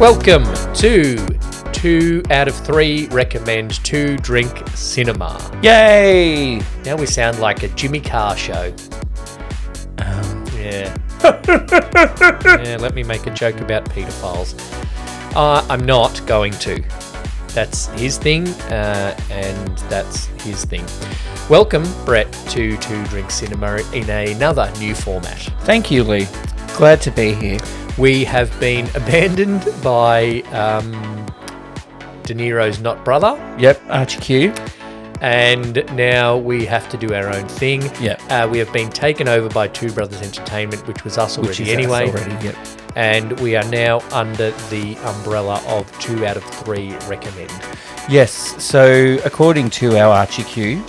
Welcome to 2 out of 3 recommend 2 drink cinema. Yay! Now we sound like a Jimmy Carr show. Yeah. Yeah, let me make a joke about paedophiles. I'm not going to. That's his thing, and that's his thing. Welcome, Brett, to 2 Drink Cinema in another new format. Thank you, Lee. Glad to be here. We have been abandoned by De Niro's not brother. Yep, Archie Q. And now we have to do our own thing. Yep. We have been taken over by Two Brothers Entertainment, which was us already anyway. Yep. And we are now under the umbrella of 2 out of 3 recommend. Yes, so according to our Archie Q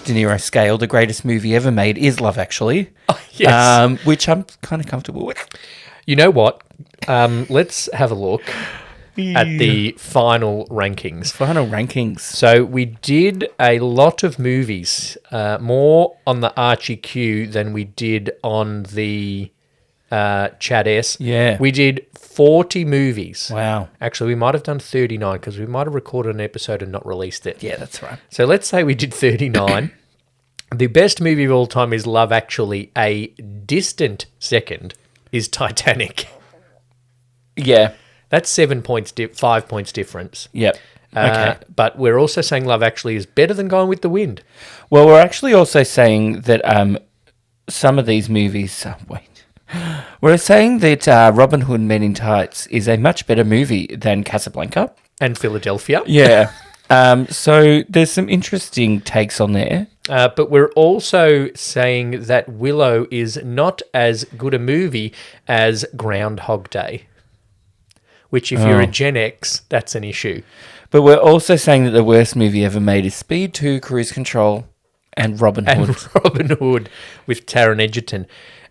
De Niro scale, the greatest movie ever made is Love Actually. Oh, yes. Which I'm kind of comfortable with. You know what? Let's have a look at the final rankings. So we did a lot of movies, more on the Archie Q than we did on the Chad S. Yeah. We did 40 movies. Wow. Actually, we might have done 39 because we might have recorded an episode and not released it. Yeah, that's right. So let's say we did 39. The best movie of all time is Love Actually. A distant second is Titanic. Yeah. That's 7 points, 5 points difference. Yep. Okay. But we're also saying Love Actually is better than Gone with the Wind. Well, we're actually also saying that some of these movies... We're saying that Robin Hood Men in Tights is a much better movie than Casablanca. And Philadelphia. Yeah. So there's some interesting takes on there. But we're also saying that Willow is not as good a movie as Groundhog Day, which if you're a Gen X, that's an issue. But we're also saying that the worst movie ever made is Speed 2, Cruise Control, and Robin Hood. And Robin Hood with Taron Egerton.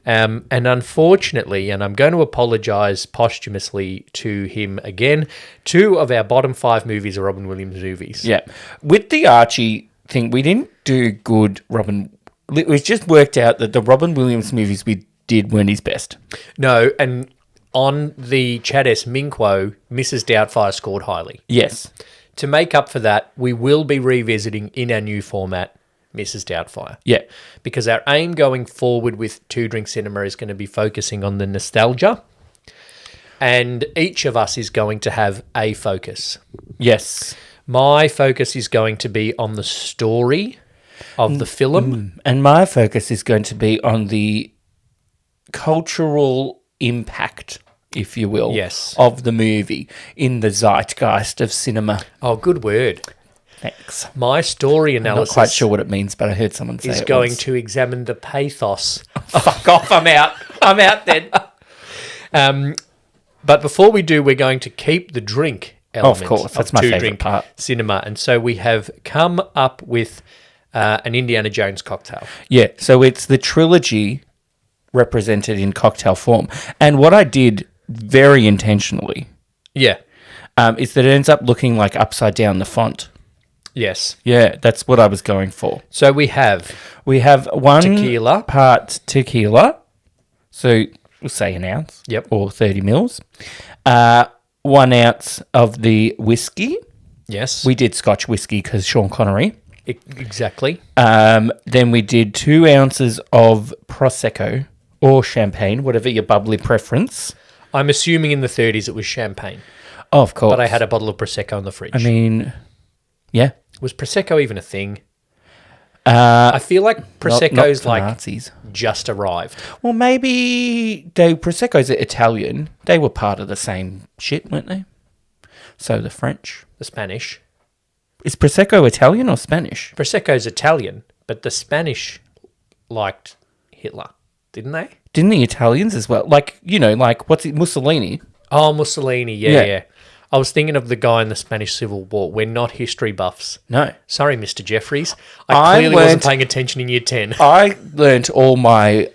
And unfortunately, and I'm going to apologise posthumously to him again, 2 of our bottom 5 movies are Robin Williams movies. Yeah. With the Archie thing, we didn't do good Robin... It was just worked out that the Robin Williams movies we did weren't his best. No, and on the Chad S. Minquo, Mrs. Doubtfire scored highly. Yes. To make up for that, we will be revisiting in our new format Mrs. Doubtfire. Yeah. Because our aim going forward with 2 Drink Cinema is going to be focusing on the nostalgia, and each of us is going to have a focus. Yes. My focus is going to be on the story of the film. And my focus is going to be on the cultural impact, if you will, Yes. of the movie in the zeitgeist of cinema. Oh, good word. Thanks. My story I'm analysis not quite sure what it means, but I heard someone say is it going once. to examine the pathos. Fuck off, I'm out. I'm out then. But before we do, we're going to keep the drink element Of course, that's my 2 favourite Drink part. Cinema. And so we have come up with an Indiana Jones cocktail. Yeah, so it's the trilogy represented in cocktail form. And what I did very intentionally Yeah. is that it ends up looking like upside down the font. Yes. Yeah, that's what I was going for. So we have We have 1 Tequila. part tequila, so we'll say an ounce, Yep. or 30 mils. 1 ounce of the whiskey. Yes. We did Scotch whiskey because Sean Connery. Exactly. Then we did 2 ounces of Prosecco or champagne, whatever your bubbly preference. I'm assuming in the 30s it was champagne, Oh, of course. but I had a bottle of Prosecco in the fridge. I mean, yeah. Was Prosecco even a thing? I feel like Prosecco's not for like Nazis. just arrived. Well, maybe Prosecco's are Italian. They were part of the same shit, weren't they? So the French. The Spanish. Is Prosecco Italian or Spanish? Prosecco's Italian, but the Spanish liked Hitler, didn't they? Didn't the Italians as well? Like, what's it, Mussolini? Oh, Mussolini, Yeah. yeah. I was thinking of the guy in the Spanish Civil War. We're not history buffs. No. Sorry, Mr. Jeffries. I clearly wasn't paying attention in year 10. I learnt all my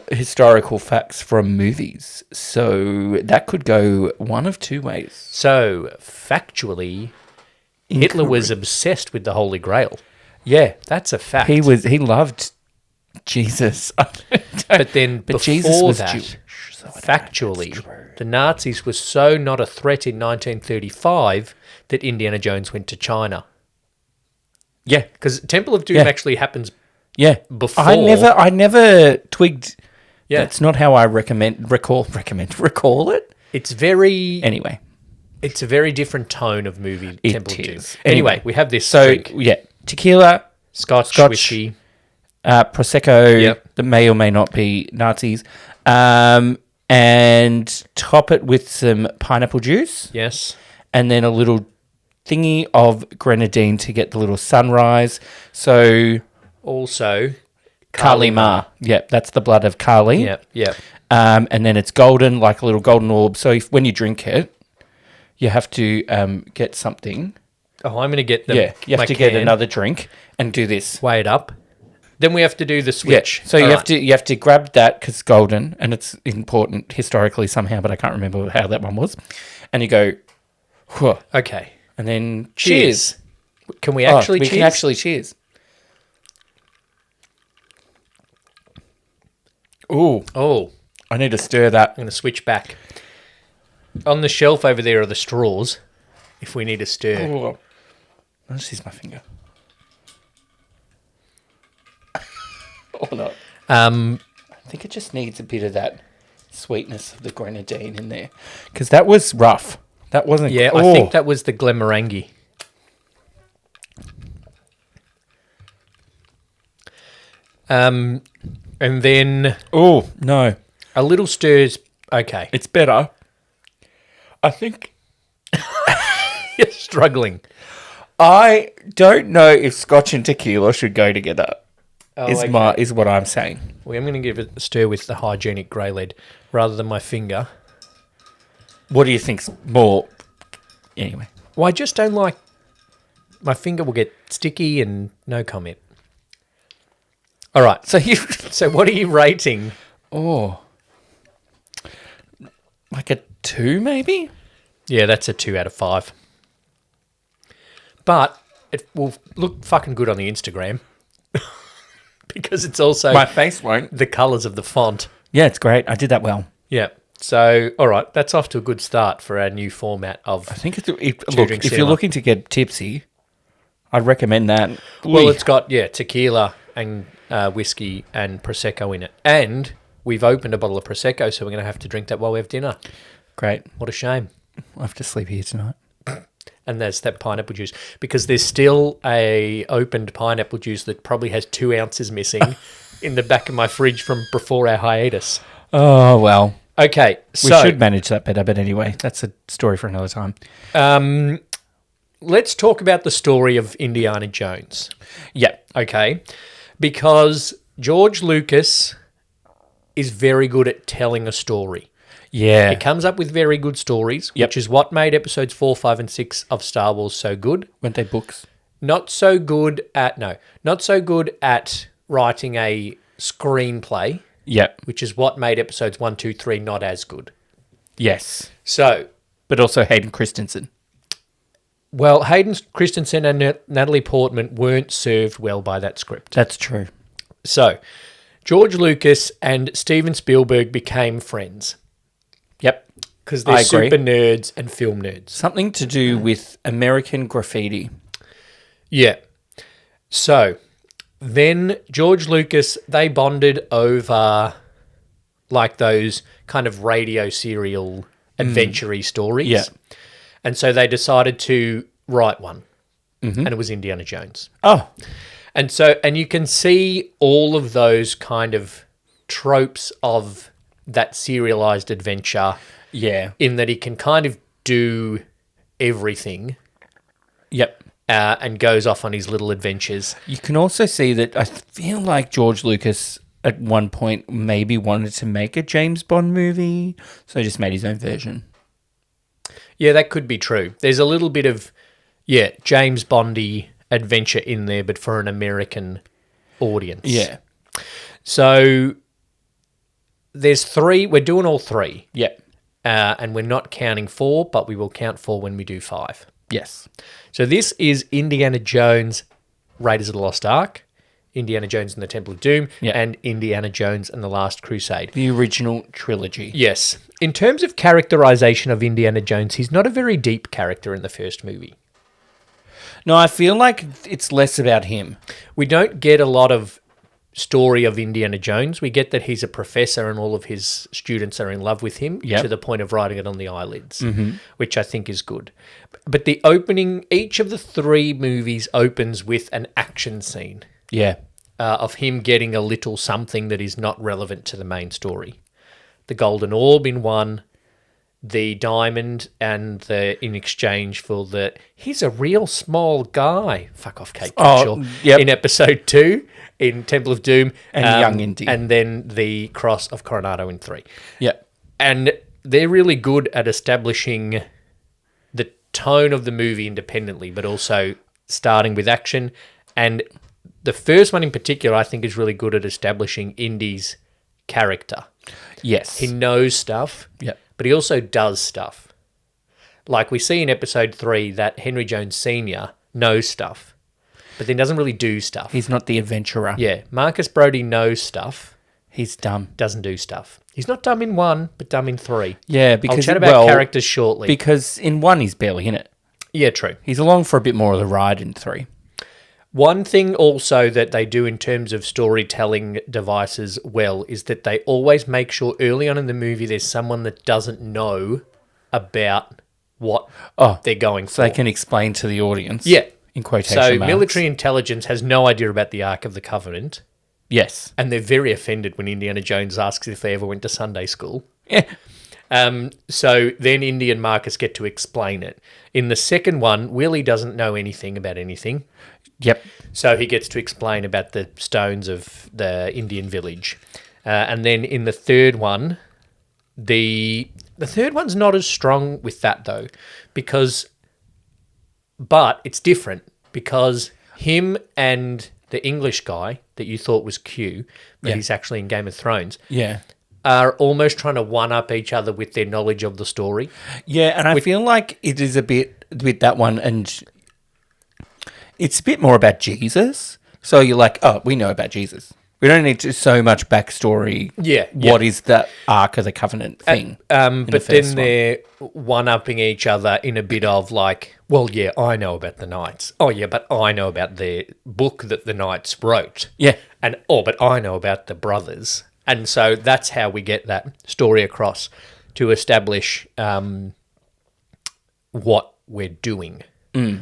historical facts from movies, so that could go one of 2 ways. So, factually, Hitler was obsessed with the Holy Grail. Yeah. That's a fact. He loved Jesus. But then But before Jesus was that, Jewish. So. factually, the Nazis were so not a threat in 1935 that Indiana Jones went to China. Yeah. Because Temple of Doom actually happens before. I never twigged. Yeah. That's not how I recall it. It's very... Anyway. It's a very different tone of movie, Temple of Doom. Anyway, we have this drink. Yeah. Tequila. Scotch whiskey. Prosecco that may or may not be Nazis. And top it with some pineapple juice. Yes. And then a little thingy of grenadine to get the little sunrise. So... Also... Kali Ma. Yep, that's the blood of Kali. Yep. And then it's golden, like a little golden orb. So when you drink it, you have to get something. Oh, I'm going to get them. Yeah, you have to get another drink and do this. Weigh it up. Then we have to do the switch. Yeah. So you have to grab that because it's golden and it's important historically somehow, but I can't remember how that one was. And you go, whew. Okay. And then cheers. Can we actually cheers? We can actually cheers. Ooh. Oh. I need to stir that. I'm going to switch back. On the shelf over there are the straws, if we need to stir. Oh. I'll just use my finger. Or not. I think it just needs a bit of that sweetness of the grenadine in there. Because that was rough. That wasn't... Yeah, I think that was the Glenmorangie. And then... Oh, no. A little stir's okay. It's better. I think... You're struggling. I don't know if scotch and tequila should go together. Oh, is what I'm saying. Well, I'm going to give it a stir with the hygienic grey lead rather than my finger. What do you think's more... Anyway. Well, I just don't like... My finger will get sticky and no comment. All right. So what are you rating? Oh. Like a 2 maybe? Yeah, that's a 2 out of 5. But it will look fucking good on the Instagram. Because it's also... My face won't. The colours of the font. Yeah, it's great. I did that well. Yeah. So, all right. That's off to a good start for our new format of... I think if you're looking to get tipsy, I'd recommend that. Well, it's got, tequila and whiskey and Prosecco in it. And we've opened a bottle of Prosecco, so we're going to have to drink that while we have dinner. Great. What a shame. I'll have to sleep here tonight. And there's that pineapple juice. Because there's still a opened pineapple juice that probably has 2 ounces missing in the back of my fridge from before our hiatus. Oh, well. Okay, we should manage that better, but anyway, that's a story for another time. Let's talk about the story of Indiana Jones. Yeah. Okay. Because George Lucas is very good at telling a story. Yeah. He comes up with very good stories, which is what made episodes 4, 5, and 6 of Star Wars so good. Weren't they books? Not so good at writing a screenplay. Yep. Which is what made episodes 1, 2, 3 not as good. Yes. So. But also Hayden Christensen. Well, Hayden Christensen and Natalie Portman weren't served well by that script. That's true. So, George Lucas and Steven Spielberg became friends. Yep. Because they're super nerds and film nerds. Something to do with American graffiti. Yeah. So, then George Lucas, they bonded over like those kind of radio serial adventure-y stories. Yeah. And so they decided to write one. Mm-hmm. And it was Indiana Jones. Oh. And you can see all of those kind of tropes of that serialized adventure. Yeah. In that he can kind of do everything. Yep. And goes off on his little adventures. You can also see that I feel like George Lucas at one point maybe wanted to make a James Bond movie, so he just made his own version. Yeah, that could be true. There's a little bit of, James Bondy adventure in there, but for an American audience. Yeah. So there's 3. We're doing all 3. Yeah. And we're not counting 4, but we will count 4 when we do 5. Yes. So this is Indiana Jones, Raiders of the Lost Ark, Indiana Jones and the Temple of Doom, Yeah. and Indiana Jones and the Last Crusade. The original trilogy. Yes. In terms of characterization of Indiana Jones, he's not a very deep character in the first movie. No, I feel like it's less about him. We don't get a lot of story of Indiana Jones. We get that he's a professor and all of his students are in love with him to the point of writing it on the eyelids, which I think is good. But the opening, each of the three movies opens with an action scene. Yeah. Of him getting a little something that is not relevant to the main story. The golden orb in one, the diamond, and in exchange for he's a real small guy. Fuck off, Kate Capshaw. In episode 2, in Temple of Doom. And young Indy. And then the Cross of Coronado in 3. Yeah. And they're really good at establishing the tone of the movie independently, but also starting with action. And the first one in particular, I think, is really good at establishing Indy's character. Yes. He knows stuff, but he also does stuff. Like we see in episode 3 that Henry Jones Sr. knows stuff, but then doesn't really do stuff. He's not the adventurer. Yeah. Marcus Brody knows stuff. He's dumb. Doesn't do stuff. He's not dumb in 1, but dumb in 3. Yeah, because... I'll chat about characters shortly. Because in 1, he's barely in it. Yeah, true. He's along for a bit more of the ride in 3. One thing also that they do in terms of storytelling devices well is that they always make sure early on in the movie there's someone that doesn't know about what they're going for. So they can explain to the audience. Yeah. In quotation So marks. military intelligence has no idea about the Ark of the Covenant. Yes. And they're very offended when Indiana Jones asks if they ever went to Sunday school. Yeah. So then Indy and Marcus get to explain it. In the second one, Willie doesn't know anything about anything. Yep. So he gets to explain about the stones of the Indian village. And then in the third one, the third one's not as strong with that though, but it's different because him and the English guy that you thought was Q, but he's actually in Game of Thrones. Yeah. Are almost trying to one-up each other with their knowledge of the story. Yeah, and I feel like it is a bit with that one, and it's a bit more about Jesus. So you're like, oh, we know about Jesus. We don't need so much backstory. Yeah. What is the Ark of the Covenant thing? But then they're one-upping each other in a bit of like, well, yeah, I know about the Knights. Oh, yeah, but I know about the book that the Knights wrote. Yeah. And, but I know about the brothers. And so that's how we get that story across to establish what we're doing.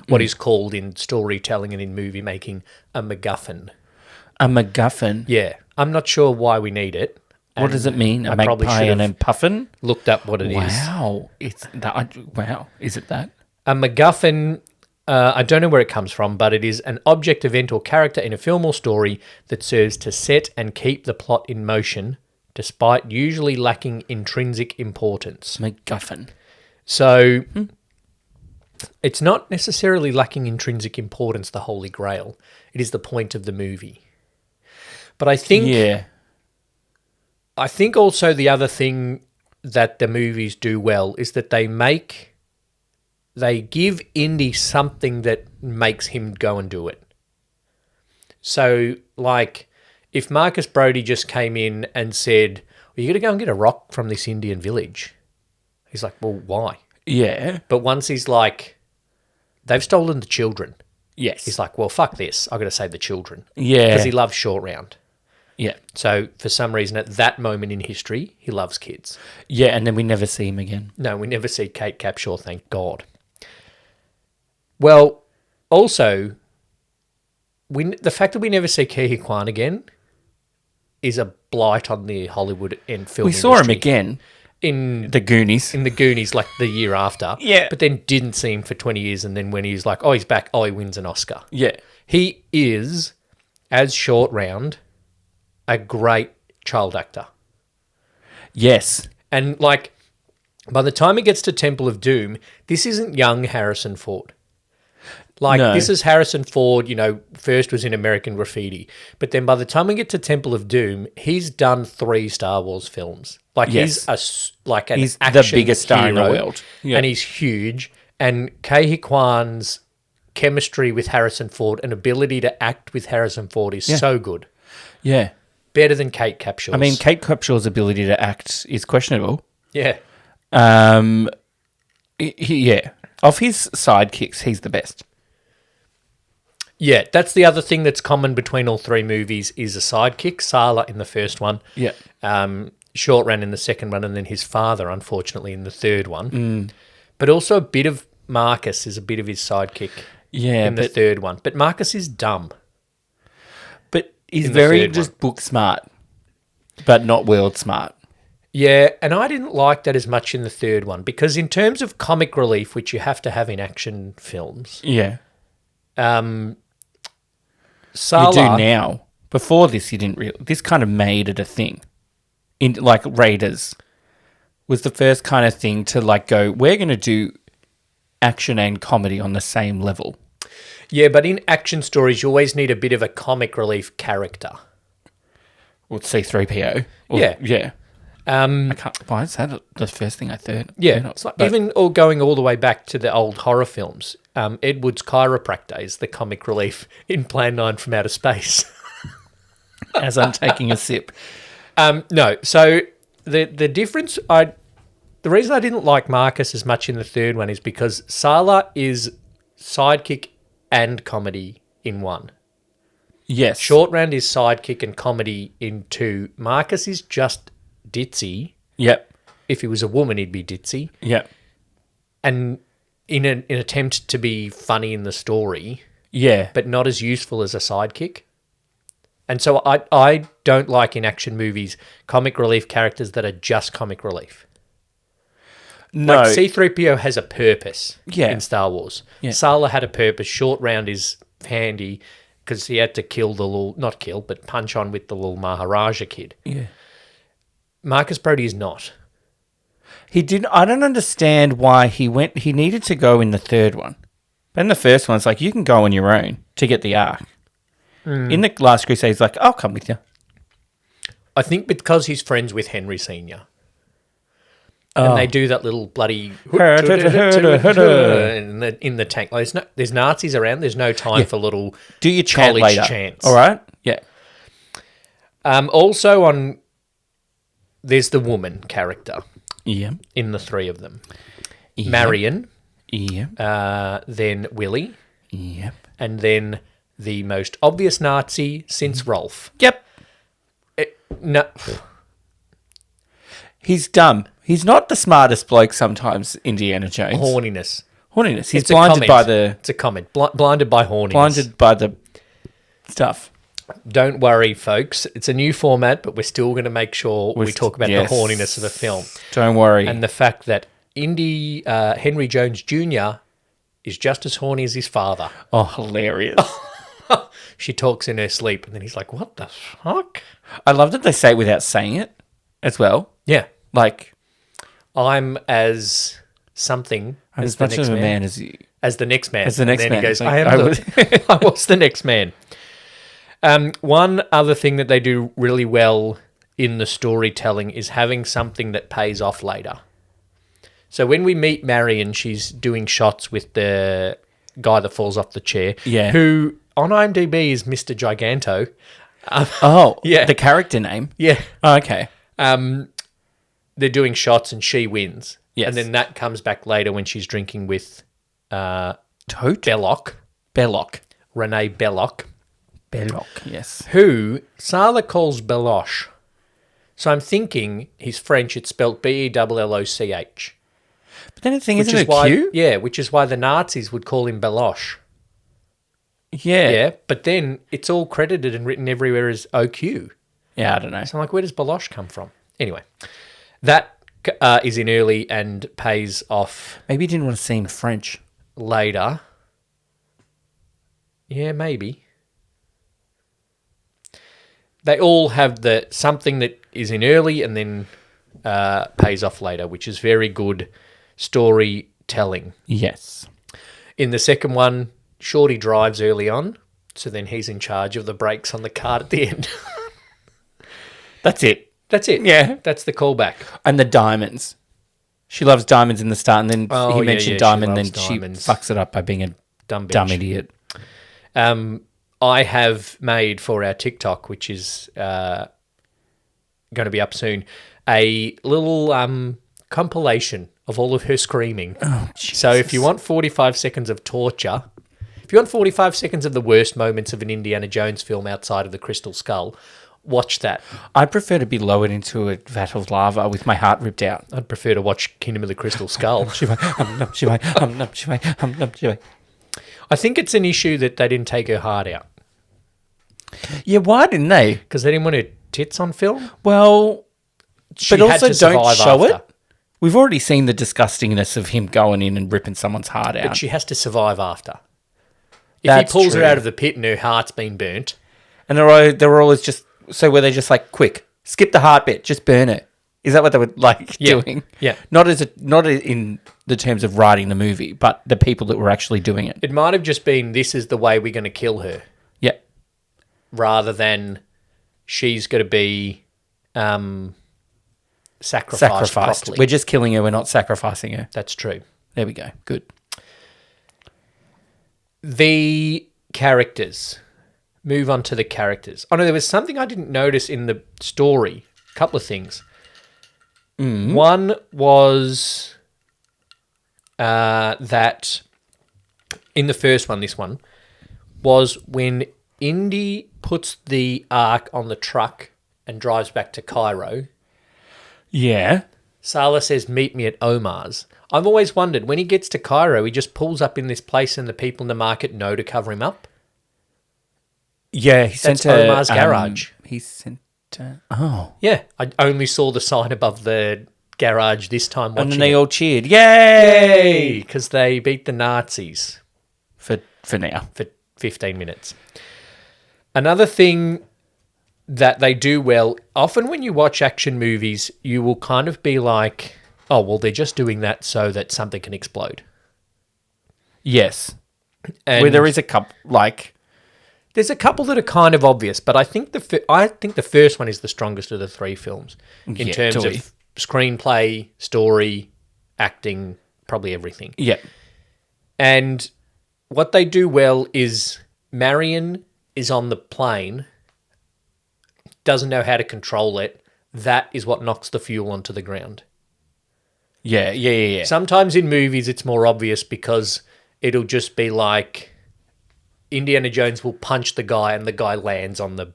What is called in storytelling and in movie making a MacGuffin. A MacGuffin? Yeah. I'm not sure why we need it. What does it mean? I A probably magpie and a puffin? Looked up what it is. Wow. It's that. Wow. Is it that? A MacGuffin, I don't know where it comes from, but it is an object, event, or character in a film or story that serves to set and keep the plot in motion, despite usually lacking intrinsic importance. MacGuffin. So it's not necessarily lacking intrinsic importance, the Holy Grail. It is the point of the movie. But I think... Yeah. I think also the other thing that the movies do well is that they give Indy something that makes him go and do it. So, like, if Marcus Brody just came in and said, well, you're going to go and get a rock from this Indian village. He's like, well, why? Yeah. But once he's like, they've stolen the children. Yes. He's like, well, fuck this. I've got to save the children. Yeah. Because he loves Short Round. Yeah. So, for some reason, at that moment in history, he loves kids. Yeah, and then we never see him again. No, we never see Kate Capshaw, thank God. Well, also, the fact that we never see Ke Huy Quan again is a blight on the Hollywood and film industry. We saw him again in The Goonies. In The Goonies, like the year after. Yeah. But then didn't see him for 20 years, and then when he's like, oh, he's back, oh, he wins an Oscar. Yeah. He is, as Short Round, a great child actor. Yes. And, like, by the time it gets to Temple of Doom, this isn't young Harrison Ford. Like, No. This is Harrison Ford, first was in American Graffiti. But then by the time we get to Temple of Doom, he's done 3 Star Wars films. Like, Yes. he's He's action the biggest star in the hero, world. Yeah. And he's huge. And Ke Huy Quan's chemistry with Harrison Ford and ability to act with Harrison Ford is so good. Yeah. Better than Kate Capshaw's. I mean, Kate Capshaw's ability to act is questionable. Yeah. Yeah. Of his sidekicks, he's the best. Yeah, that's the other thing that's common between all three movies is a sidekick. Sala in the first one. Yeah. Short Round in the second one, and then his father, unfortunately, in the third one. But also a bit of Marcus is a bit of his sidekick in the third one. But Marcus is dumb. But he's very just book smart, but not world smart. Yeah, and I didn't like that as much in the third one because in terms of comic relief, which you have to have in action films, yeah, Sala, you do now. Before this, you didn't really. This kind of made it a thing. In like Raiders was the first kind of thing to like go. We're going to do action and comedy on the same level. Yeah, but in action stories, you always need a bit of a comic relief character. Well, C-3PO. Yeah. I can't. Why is that the first thing I thought? Yeah, it's like even going all the way back to the old horror films. Ed Wood's chiropractor is the comic relief in Plan 9 from Outer Space. As I'm taking a sip. No, so the difference, the reason I didn't like Marcus as much in the third one is because Sala is sidekick and comedy in one. Yes. Short Round is sidekick and comedy in two. Marcus is just ditzy. Yep. If he was a woman, he'd be ditzy. Yep. And in an attempt to be funny in the story, yeah, but not as useful as a sidekick. And so I don't like in action movies comic relief characters that are just comic relief. No. Like C-3PO has a purpose in Star Wars. Yeah. Sala had a purpose. Short Round is handy because he had to kill the little, not kill, but punch on with the little Maharaja kid. Yeah. Marcus Brody is not. He didn't. I don't understand why he went. He needed to go in the third one. But in the first one, it's like, you can go on your own to get the Ark. In the Last Crusade, he's like, I'll come with you. I think because he's friends with Henry Sr. And they do that little bloody in the tank. Like, there's Nazis around. There's no time for little do your chant college later. chants. All right? Yeah. Also there's the woman character. Yeah. In the three of them. Yep. Marion. Yep. Then Willie. Yep. And then the most obvious Nazi since Rolf. Yep. No. He's dumb. He's not the smartest bloke sometimes, Indiana Jones. Horniness. He's blinded by the... It's a comment. Blinded by horniness. Blinded by the stuff. Don't worry, folks. It's a new format, but we're still going to make sure we talk about the horniness of the film. Don't worry. And the fact that Henry Jones Jr. is just as horny as his father. Oh, hilarious. She talks in her sleep, and then he's like, what the fuck? I love that they say it without saying it as well. Yeah. Like, I'm as something I'm as as much of a man as you. As the next man. As the next and then man. He goes, I was the next man. One other thing that they do really well in the storytelling is having something that pays off later. So when we meet Marion, she's doing shots with the guy that falls off the chair, who on IMDb is Mr. Giganto. Yeah. The character name? Yeah. Oh, okay. They're doing shots and she wins. Yes. And then that comes back later when she's drinking with Tote? Belloc. Renee Belloc. Belloc, yes. Who Sala calls Beloche. So I'm thinking he's French. It's spelled Belloch. But then the thing isn't it Q? Yeah, which is why the Nazis would call him Beloche. Yeah. Yeah, but then it's all credited and written everywhere as OQ. Yeah, I don't know. So I'm like, where does Beloche come from? Anyway, that is in early and pays off. Maybe he didn't want to seem French. Later. Yeah, maybe. They all have something that is in early and then pays off later, which is very good storytelling. Yes. In the second one, Shorty drives early on, so then he's in charge of the brakes on the cart at the end. That's it. Yeah. That's the callback. And the diamonds. She loves diamonds in the start, and then he mentioned diamond, then she fucks it up by being a Dumb bitch. Dumb idiot. I have made for our TikTok, which is going to be up soon, a little compilation of all of her screaming. Oh, Jesus. So if you want 45 seconds of torture, if you want 45 seconds of the worst moments of an Indiana Jones film outside of the Crystal Skull, watch that. I'd prefer to be lowered into a vat of lava with my heart ripped out. I'd prefer to watch Kingdom of the Crystal Skull. I think it's an issue that they didn't take her heart out. Yeah, why didn't they? Because they didn't want her tits on film? Well, She but had also to don't survive show after. it. We've already seen the disgustingness of him going in and ripping someone's heart out. But she has to survive after. If That's he pulls her true. out of the pit and her heart's been burnt, And they were always just... So were they just like, quick, skip the heart bit, just burn it? Is that what they were like doing? Yeah. Not in the terms of writing the movie, but the people that were actually doing it. it might have just been, this is the way we're going to kill her, Yeah. rather than she's going to be sacrificed properly. We're just killing her. We're not sacrificing her. That's true. There we go. Good. The characters. Move on to the characters. Oh, no, there was something I didn't notice in the story. A couple of things. One was that in the first one, this one, was when Indy puts the Ark on the truck and drives back to Cairo, Yeah. Sala says, meet me at Omar's. I've always wondered, when he gets to Cairo, he just pulls up in this place and the people in the market know to cover him up? Yeah, he That's sent Omar's garage. He sent... oh. Yeah, I only saw the sign above the garage this time watching And then they it. all cheered. Yay! Because they beat the Nazis For now. for 15 minutes. Another thing that they do well, often when you watch action movies, you will kind of be like, oh, well, they're just doing that so that something can explode. Yes. And Where there is a couple, like... there's a couple that are kind of obvious, but I think the first one is the strongest of the three films in terms of screenplay, story, acting, probably everything. Yeah. And what they do well is Marion is on the plane, doesn't know how to control it. That is what knocks the fuel onto the ground. Yeah. Sometimes in movies it's more obvious because it'll just be like Indiana Jones will punch the guy and the guy lands on the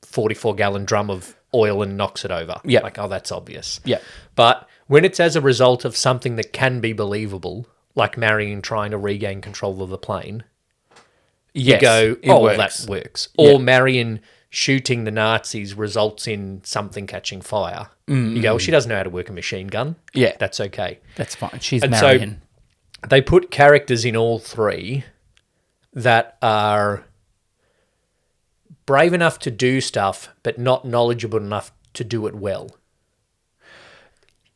44-gallon drum of oil and knocks it over. Yeah. Like, oh, that's obvious. Yeah. But when it's as a result of something that can be believable, like Marion trying to regain control of the plane, Yes, you go, it oh, works. that works. Or Marion shooting the Nazis results in something catching fire. You go, well, she doesn't know how to work a machine gun. Yeah. That's okay. That's fine. She's And Marion. so they put characters in all three that are brave enough to do stuff, but not knowledgeable enough to do it well.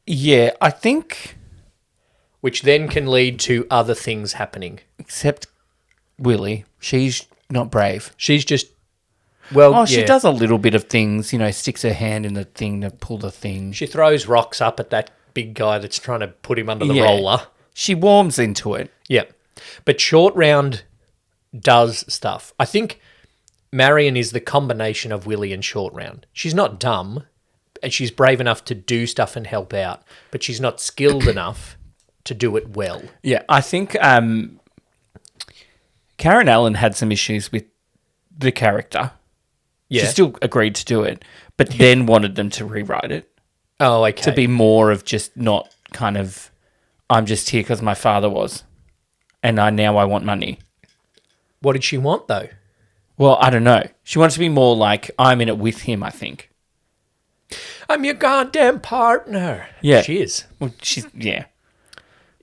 Yeah, I think... Which then can lead to other things happening. Except Willie. She's not brave. She's just, well, Oh, she yeah. does a little bit of things, sticks her hand in the thing to pull the thing. She throws rocks up at that big guy that's trying to put him under the Yeah. roller. She warms into it. Yeah. But Short Round does stuff. I think Marion is the combination of Willie and Short Round. She's not dumb, and she's brave enough to do stuff and help out, but she's not skilled enough to do it well. Yeah, I think Karen Allen had some issues with the character. Yeah. She still agreed to do it, but then wanted them to rewrite it Oh, okay. to be more of just not kind of, I'm just here because my father was, and now I want money. What did she want, though? Well, I don't know. She wants to be more like, I'm in it with him, I think. I'm your goddamn partner. Yeah. She is. Well, yeah.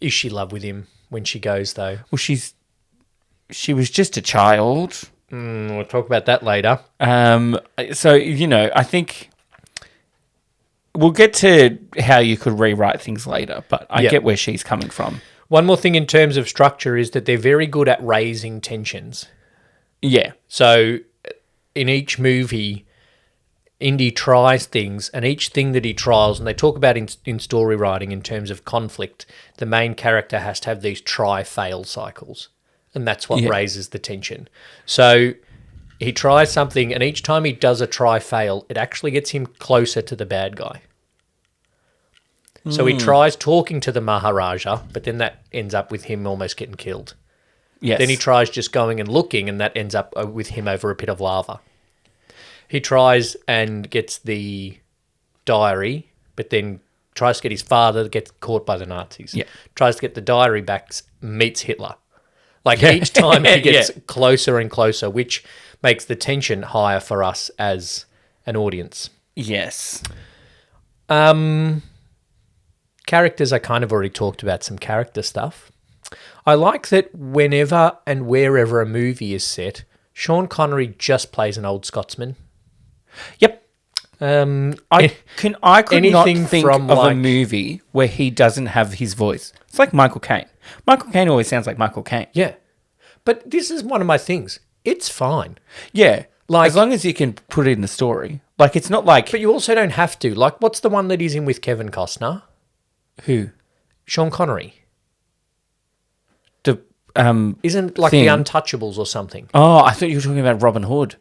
Is she in love with him when she goes, though? Well, she was just a child. We'll talk about that later. So, I think we'll get to how you could rewrite things later, but I get where she's coming from. One more thing in terms of structure is that they're very good at raising tensions. Yeah. So in each movie, Indy tries things, and each thing that he trials, and they talk about in story writing in terms of conflict, the main character has to have these try-fail cycles. and that's what raises the tension. So he tries something, and each time he does a try-fail, it actually gets him closer to the bad guy. So he tries talking to the Maharaja, but then that ends up with him almost getting killed. Yes. Then he tries just going and looking, and that ends up with him over a pit of lava. He tries and gets the diary, but then tries to get his father, gets caught by the Nazis. Yeah. Tries to get the diary back, meets Hitler. Like each time he gets closer and closer, which makes the tension higher for us as an audience. Yes. Characters, I kind of already talked about some character stuff. I like that whenever and wherever a movie is set, Sean Connery just plays an old Scotsman. Yep. I could not anything think from, of like- a movie where he doesn't have his voice. It's like Michael Caine. Michael Caine always sounds like Michael Caine. Yeah. But this is one of my things. It's fine. Yeah. Like- as long as you can put it in the story. Like, it's not like... But you also don't have to. Like, what's the one that he's in with Kevin Costner? Who? Sean Connery. The Isn't like thing. The Untouchables or something? Oh, I thought you were talking about Robin Hood.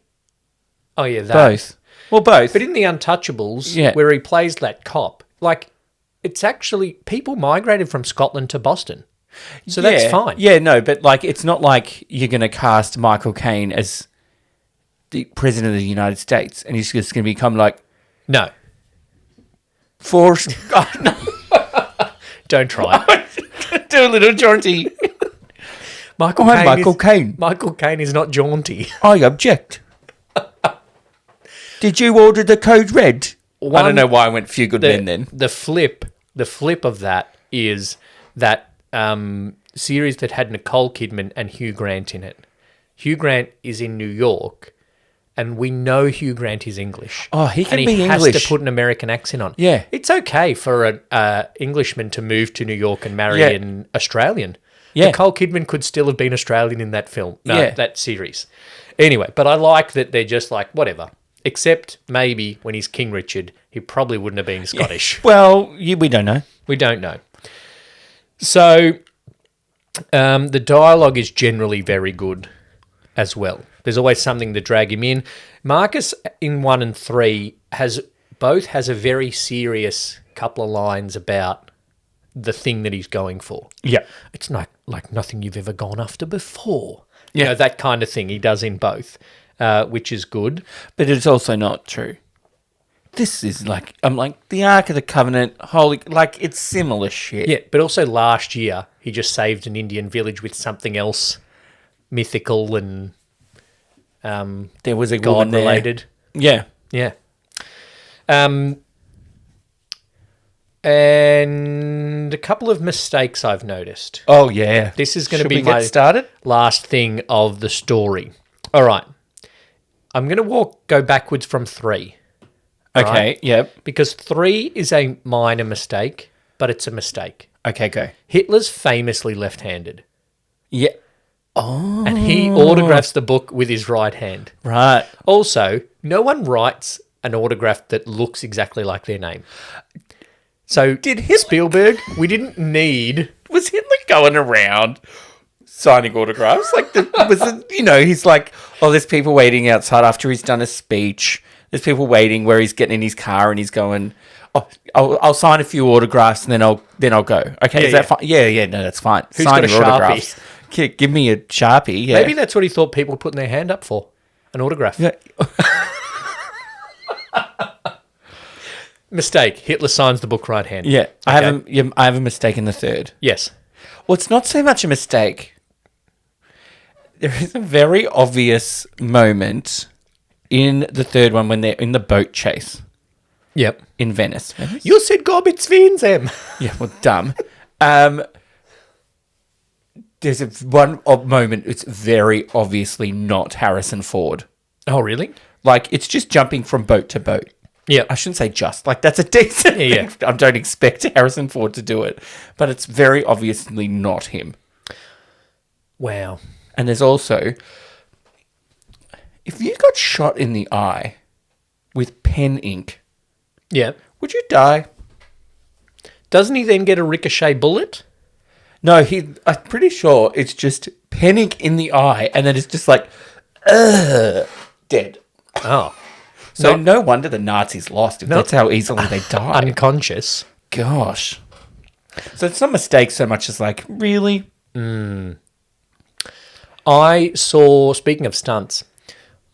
Oh, yeah, that. Both. Well, both. But in The Untouchables, Yeah. where he plays that cop, like, it's actually... People migrated from Scotland to Boston. So that's fine. Yeah, no, but like it's not like you're going to cast Michael Caine as the President of the United States and he's just going to become like... No. Forrest... Oh, no. Don't try it. Do a little jaunty. Michael Caine. Michael Caine is not jaunty. I object. Did you order the code red? I don't know why I went Few Good Men then. The flip of that is that series that had Nicole Kidman and Hugh Grant in it. Hugh Grant is in New York, and we know Hugh Grant is English. Oh, he can and be he English. has to put an American accent on. Yeah. It's okay for an Englishman to move to New York and marry an Australian. Yeah. Nicole Kidman could still have been Australian in that film. No, Yeah. that series. Anyway, but I like that they're just like, whatever. Except maybe when he's King Richard, he probably wouldn't have been Scottish. Well, we don't know. We don't know. So the dialogue is generally very good as well. There's always something to drag him in. Marcus in 1 and 3 has a very serious couple of lines about the thing that he's going for. Yeah. It's not like nothing you've ever gone after before. Yeah. You know, that kind of thing he does in both, which is good. But it's also not true. This is like, I'm like, the Ark of the Covenant, holy, like, it's similar shit. Yeah, but also last year he just saved an Indian village with something else mythical and There was a god related. Yeah. Yeah. And a couple of mistakes I've noticed. Oh, yeah. This is going to Should be we get my started? last thing of the story. All right. I'm going to go backwards from 3. Okay, Right. yep. Because 3 is a minor mistake, but it's a mistake. Okay, go. Hitler's famously left-handed, Yeah. Oh. and he autographs the book with his right hand. Right. Also, no one writes an autograph that looks exactly like their name. So did Spielberg, we didn't need... Was Hitler going around signing autographs? Like, he's like, oh, there's people waiting outside after he's done a speech. There's people waiting where he's getting in his car and he's going, oh, I'll sign a few autographs and then I'll go. Okay, is that fine? Yeah, no, that's fine. Who's got a autographs. Give me a Sharpie. Yeah. Maybe that's what he thought people were putting their hand up for, an autograph. Yeah. Mistake. Hitler signs the book right-handed. Yeah, Okay. I have a mistake in the third. Yes. Well, it's not so much a mistake. There is a very obvious moment in the third one when they're in the boat chase Yep. in Venice. You said Gobbits Fienzem. Yeah, well, dumb. There's one moment, it's very obviously not Harrison Ford. Oh, really? Like, it's just jumping from boat to boat. Yeah. I shouldn't say just. Like, that's a decent Yeah. thing. I don't expect Harrison Ford to do it. But it's very obviously not him. Wow. And there's also, if you got shot in the eye with pen ink, Yeah. would you die? Doesn't he then get a ricochet bullet? No, I'm pretty sure it's just panic in the eye, and then it's just like, dead. Oh. So no wonder the Nazis lost, if that's how easily they died. Unconscious. Gosh. So it's not a mistake so much as like, really? I saw, speaking of stunts,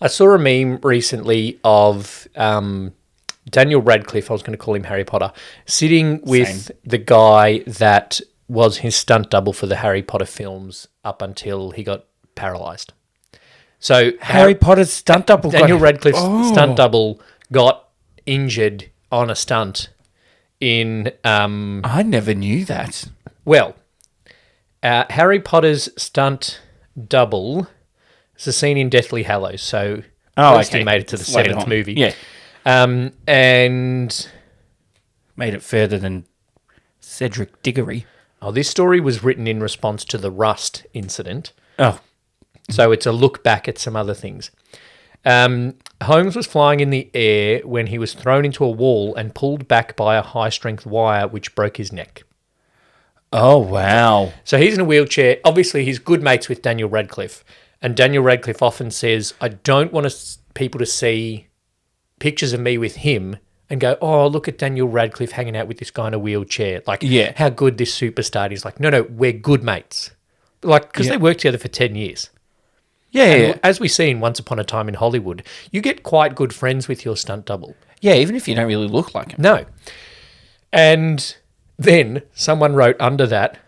I saw a meme recently of Daniel Radcliffe, I was going to call him Harry Potter, sitting with the guy that was his stunt double for the Harry Potter films up until he got paralysed. So Harry Potter's stunt double. Daniel Radcliffe's stunt double got injured on a stunt in... I never knew that. Well, Harry Potter's stunt double is a scene in Deathly Hallows, so at least he made it to the seventh movie. Yeah. And... Made it further than Cedric Diggory. Oh, this story was written in response to the Rust incident. Oh. So it's a look back at some other things. Holmes was flying in the air when he was thrown into a wall and pulled back by a high-strength wire, which broke his neck. Oh, wow. So he's in a wheelchair. Obviously, he's good mates with Daniel Radcliffe. And Daniel Radcliffe often says, I don't want people to see pictures of me with him and go, oh, look at Daniel Radcliffe hanging out with this guy in a wheelchair. Like, how good this superstar is. Like, no, we're good mates. Like, because they worked together for 10 years. Yeah. As we see in Once Upon a Time in Hollywood, you get quite good friends with your stunt double. Yeah, even if you don't really look like him. No. And then someone wrote under that,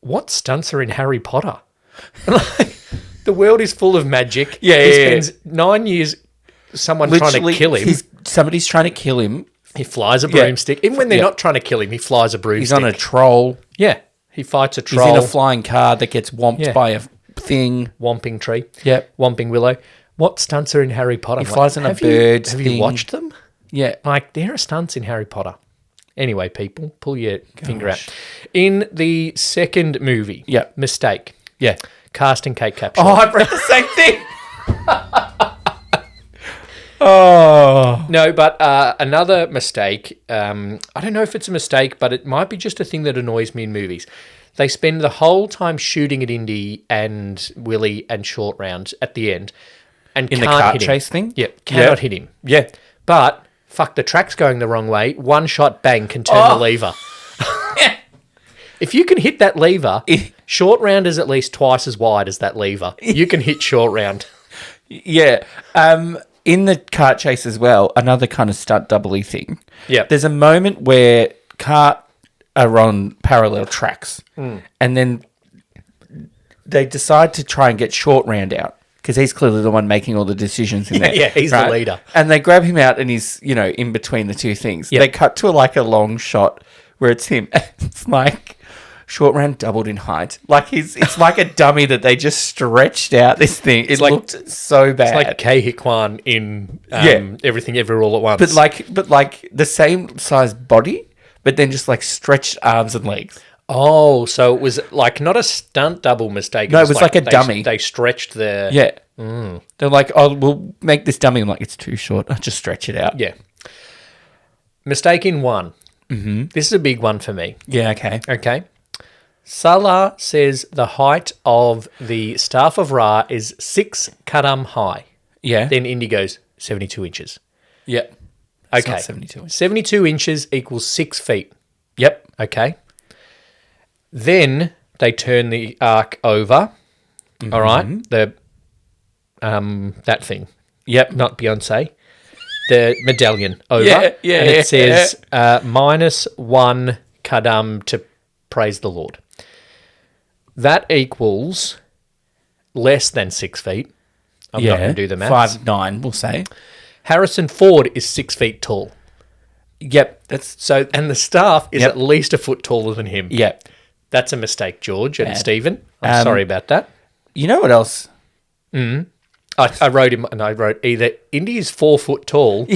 what stunts are in Harry Potter? Like, the world is full of magic. He spends 9 years trying to kill him. Somebody's trying to kill him. He flies a broomstick. Even when they're not trying to kill him, he flies a broomstick. He's on a troll. Yeah. He fights a troll. He's in a flying car that gets whomped by a thing. Whomping tree. Yep. Whomping willow. What stunts are in Harry Potter? He flies on a bird. Have you watched them? Yeah. Like, there are stunts in Harry Potter. Anyway, people, pull your finger out. In the second movie, Mistake. Yeah. Casting Kate Capshaw. Oh, I've read the same thing. Oh. No, but another mistake, I don't know if it's a mistake, but it might be just a thing that annoys me in movies. They spend the whole time shooting at Indy and Willie and Short Round at the end. And in can't the car hit him. chase thing? Yeah, cannot hit him. Yeah. But, fuck, the track's going the wrong way. One shot, bang, can turn the lever. If you can hit that lever, Short Round is at least twice as wide as that lever. You can hit Short Round. Yeah. In the car chase as well, another kind of stunt double-y thing. Yeah. There's a moment where car are on parallel tracks, and then they decide to try and get Short Round out because he's clearly the one making all the decisions in there. Yeah, he's the leader. And they grab him out, and he's in between the two things. Yep. They cut to a long shot where it's him. It's like Short Round doubled in height. Like it's like a dummy that they just stretched out this thing. It looked so bad. It's like Kei Hikwan in Everything Everywhere All at Once. But like the same size body, but then just like stretched arms and legs. Oh, so it was like not a stunt double mistake. No, it was like a dummy. They stretched the... Yeah. They're like, oh, we'll make this dummy. I'm like, it's too short. I'll just stretch it out. Yeah. Mistake in one. Mm-hmm. This is a big one for me. Yeah, okay. Okay. Salah says the height of the Staff of Ra is 6 kadam high. Yeah. Then Indy goes 72 inches. Yep. Okay. It's not 72 inches. 72 inches equals 6 feet. Yep. Okay. Then they turn the arc over. Mm-hmm. All right. The that thing. Yep. Not Beyonce. The medallion over. Yeah. And it says -1 kadam to praise the Lord. That equals less than 6 feet. I'm not going to do the maths. 5'9", we'll say. Harrison Ford is 6 feet tall. Yep. And the staff is at least a foot taller than him. Yep. That's a mistake, George and Stephen. I'm sorry about that. You know what else? I wrote him, and I wrote either Indy is 4 foot tall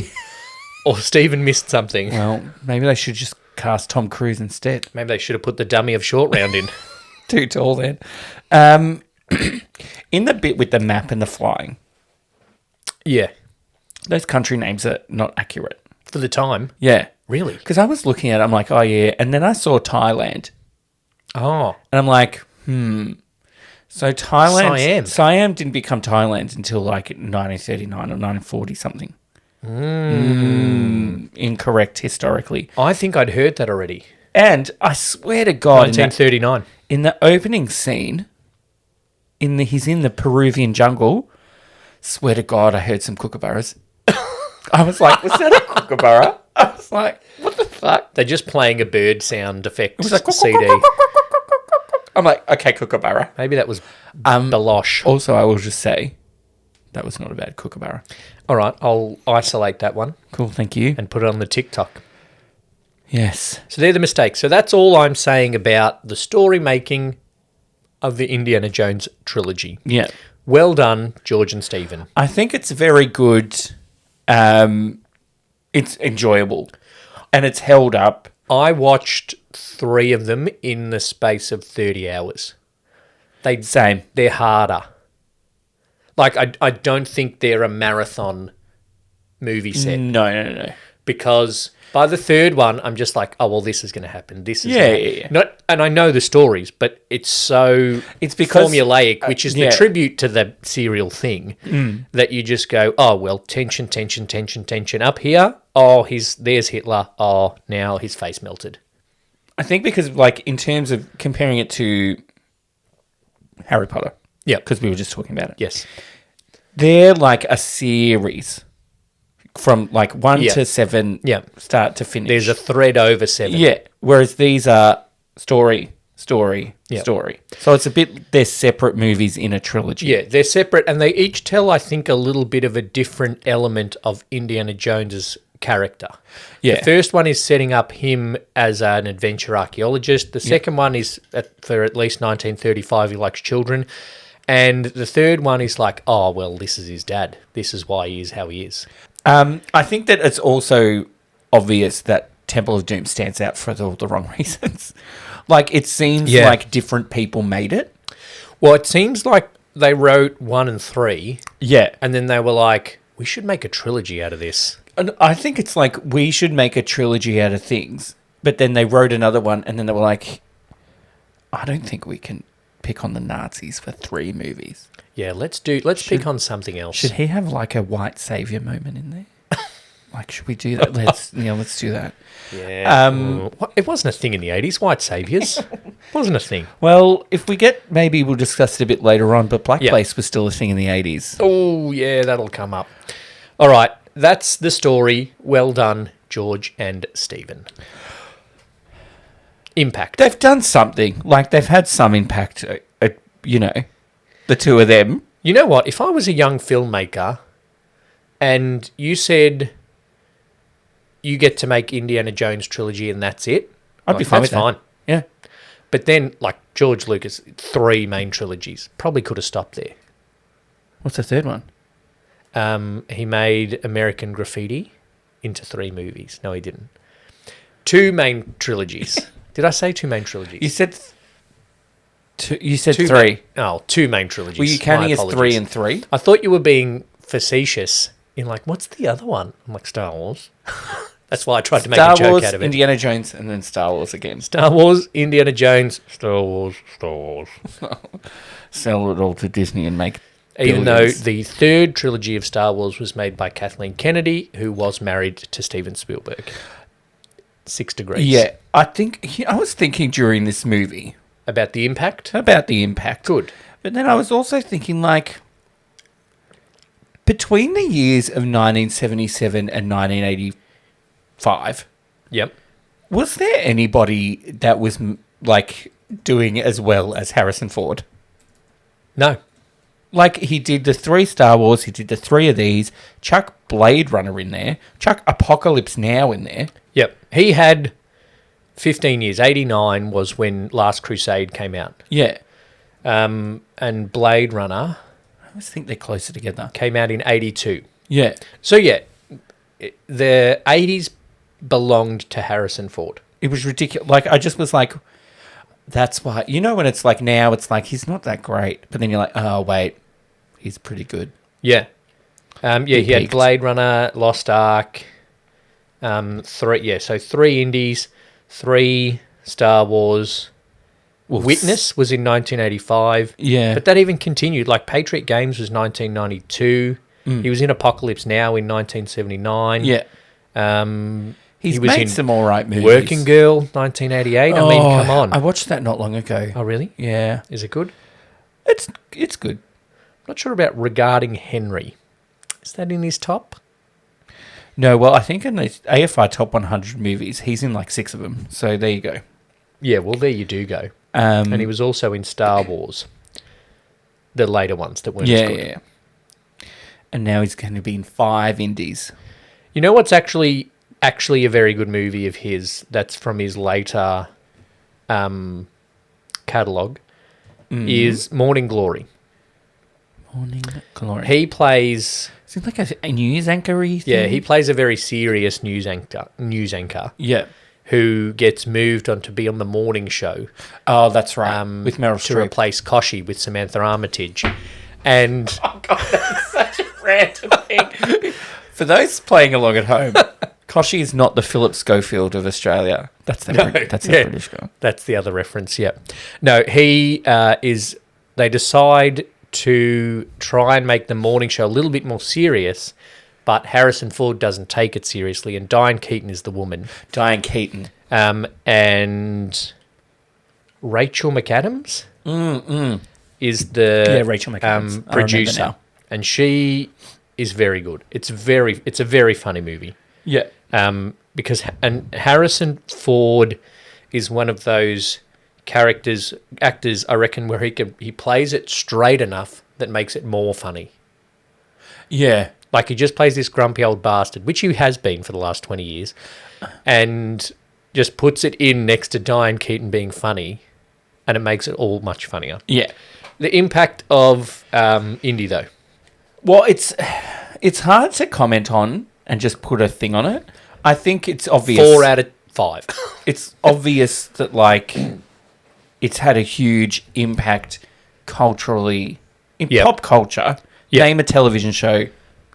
or Stephen missed something. Well, maybe they should just cast Tom Cruise instead. Maybe they should have put the dummy of Short Round in. Too tall then. In the bit with the map and the flying. Yeah. Those country names are not accurate. For the time. Yeah. Really? Because I was looking at it, I'm like, oh yeah. And then I saw Thailand. Oh. And I'm like, So Siam didn't become Thailand until like 1939 or 1940 something. Incorrect historically. I think I'd heard that already. And I swear to God, 1939. In the opening scene, he's in the Peruvian jungle. Swear to God, I heard some kookaburras. I was like, was that a kookaburra? I was like, what the fuck? They're just playing a bird sound effect It was like CD. I'm like, okay, kookaburra. Maybe that was Balosh. Also, I will just say, that was not a bad kookaburra. All right, I'll isolate that one. Cool, thank you. And put it on the TikTok. Yes. So they're the mistakes. So that's all I'm saying about the story making of the Indiana Jones trilogy. Yeah. Well done, George and Stephen. I think it's very good. It's enjoyable. And it's held up. I watched 3 of them in the space of 30 hours. Same. They're harder. Like, I don't think they're a marathon movie set. No. Because by the 3rd one, I'm just like, oh, well, this is going to happen. This is Yeah. Not, and I know the stories, but it's because formulaic, which is the tribute to the serial thing, that you just go, oh, well, tension. Up here, oh, there's Hitler. Oh, now his face melted. I think because, like, in terms of comparing it to Harry Potter. Yeah. Because we were just talking about it. Yes. They're like a series from like 1 to 7 start to finish. There's a thread over 7. Yeah. Whereas these are story. So it's they're separate movies in a trilogy. Yeah, they're separate and they each tell, I think, a little bit of a different element of Indiana Jones's character. Yeah. The first one is setting up him as an adventure archaeologist. The second one is for at least 1935, he likes children. And the third one is like, oh, well, this is his dad. This is why he is how he is. I think that it's also obvious that Temple of Doom stands out for all the wrong reasons. Like, it seems like different people made it. Well, it seems like they wrote 1 and 3. Yeah. And then they were like, we should make a trilogy out of this. And I think it's like, we should make a trilogy out of things. But then they wrote another one, and then they were like, I don't think we can pick on the Nazis for 3 movies. Yeah, let's pick on something else. Should he have like a white savior moment in there? Like, should we do that? Let's do that. Yeah. It wasn't a thing in the 80s, white saviors. Wasn't a thing. Well, if we maybe we'll discuss it a bit later on, but blackface was still a thing in the 80s. Oh, yeah, that'll come up. All right, that's the story. Well done, George and Stephen. Impact. They've done something. Like, they've had some impact, the two of them. You know what? If I was a young filmmaker and you said you get to make Indiana Jones trilogy and that's it, I'd be fine with that. Fine. Yeah. But then, like, George Lucas, 3 main trilogies, probably could have stopped there. What's the third one? He made American Graffiti into 3 movies. No, he didn't. 2 main trilogies. Did I say 2 main trilogies? You said you said 3. 2 main trilogies. Were you counting as 3 and 3? I thought you were being facetious in like, what's the other one? I'm like, Star Wars. That's why I tried to make a joke out of it. Indiana Jones, and then Star Wars again. Star Wars, Indiana Jones, Star Wars. Sell it all to Disney and make Even though the 3rd trilogy of Star Wars was made by Kathleen Kennedy, who was married to Steven Spielberg. 6 degrees. Yeah, I was thinking during this movie about the impact. Good. But then I was also thinking, like, between the years of 1977 and 1985, yep, was there anybody that was like doing as well as Harrison Ford? No. Like, he did the 3 Star Wars, he did the 3 of these, chuck Blade Runner in there, chuck Apocalypse Now in there. Yep. He had 15 years. 89 was when Last Crusade came out. Yeah. And Blade Runner... I always think they're closer together. Came out in 82. Yeah. So, yeah, the 80s belonged to Harrison Ford. It was ridiculous. Like, I just was like... That's why, when it's like now, it's like, he's not that great. But then you're like, oh, wait, he's pretty good. Yeah. He had Blade Runner, Lost Ark, 3 indies, 3 Star Wars, Witness was in 1985. Yeah. But that even continued. Like, Patriot Games was 1992. He was in Apocalypse Now in 1979. Yeah. He's was made in some all right movies. Working Girl, 1988. I mean, come on. I watched that not long ago. Oh, really? Yeah. Is it good? It's good. Not sure about Regarding Henry. Is that in his top? No, well, I think in the AFI Top 100 movies, he's in like 6 of them. So there you go. Yeah, well, there you do go. And he was also in Star Wars. The later ones that weren't as good. Yeah. And now he's going to be in 5 indies. You know what's actually a very good movie of his that's from his later catalogue is Morning Glory. Morning Glory. He plays... Is it like a news anchor-y thing? Yeah, he plays a very serious news anchor. Yeah. Who gets moved on to be on the morning show. Oh, that's right. With Meryl Streep. To replace Koshy with Samantha Armitage. And... Oh, God, that's such a random thing. For those playing along at home, Koshy is not the Philip Schofield of Australia. That's the British guy. That's the other reference, yeah. No, he is... They decide to try and make the morning show a little bit more serious, but Harrison Ford doesn't take it seriously, and Diane Keaton is the woman. Diane Keaton. And Rachel McAdams is the Rachel McAdams. producer, and she is very good. It's a very funny movie. Yeah. Because Harrison Ford is one of those actors, I reckon, where he plays it straight enough that makes it more funny. Yeah. Like, he just plays this grumpy old bastard, which he has been for the last 20 years, and just puts it in next to Diane Keaton being funny, and it makes it all much funnier. Yeah. The impact of indie, though. Well, it's hard to comment on and just put a thing on it. I think it's obvious. 4 out of 5. It's obvious that, like, it's had a huge impact culturally in pop culture. Yep. Name a television show,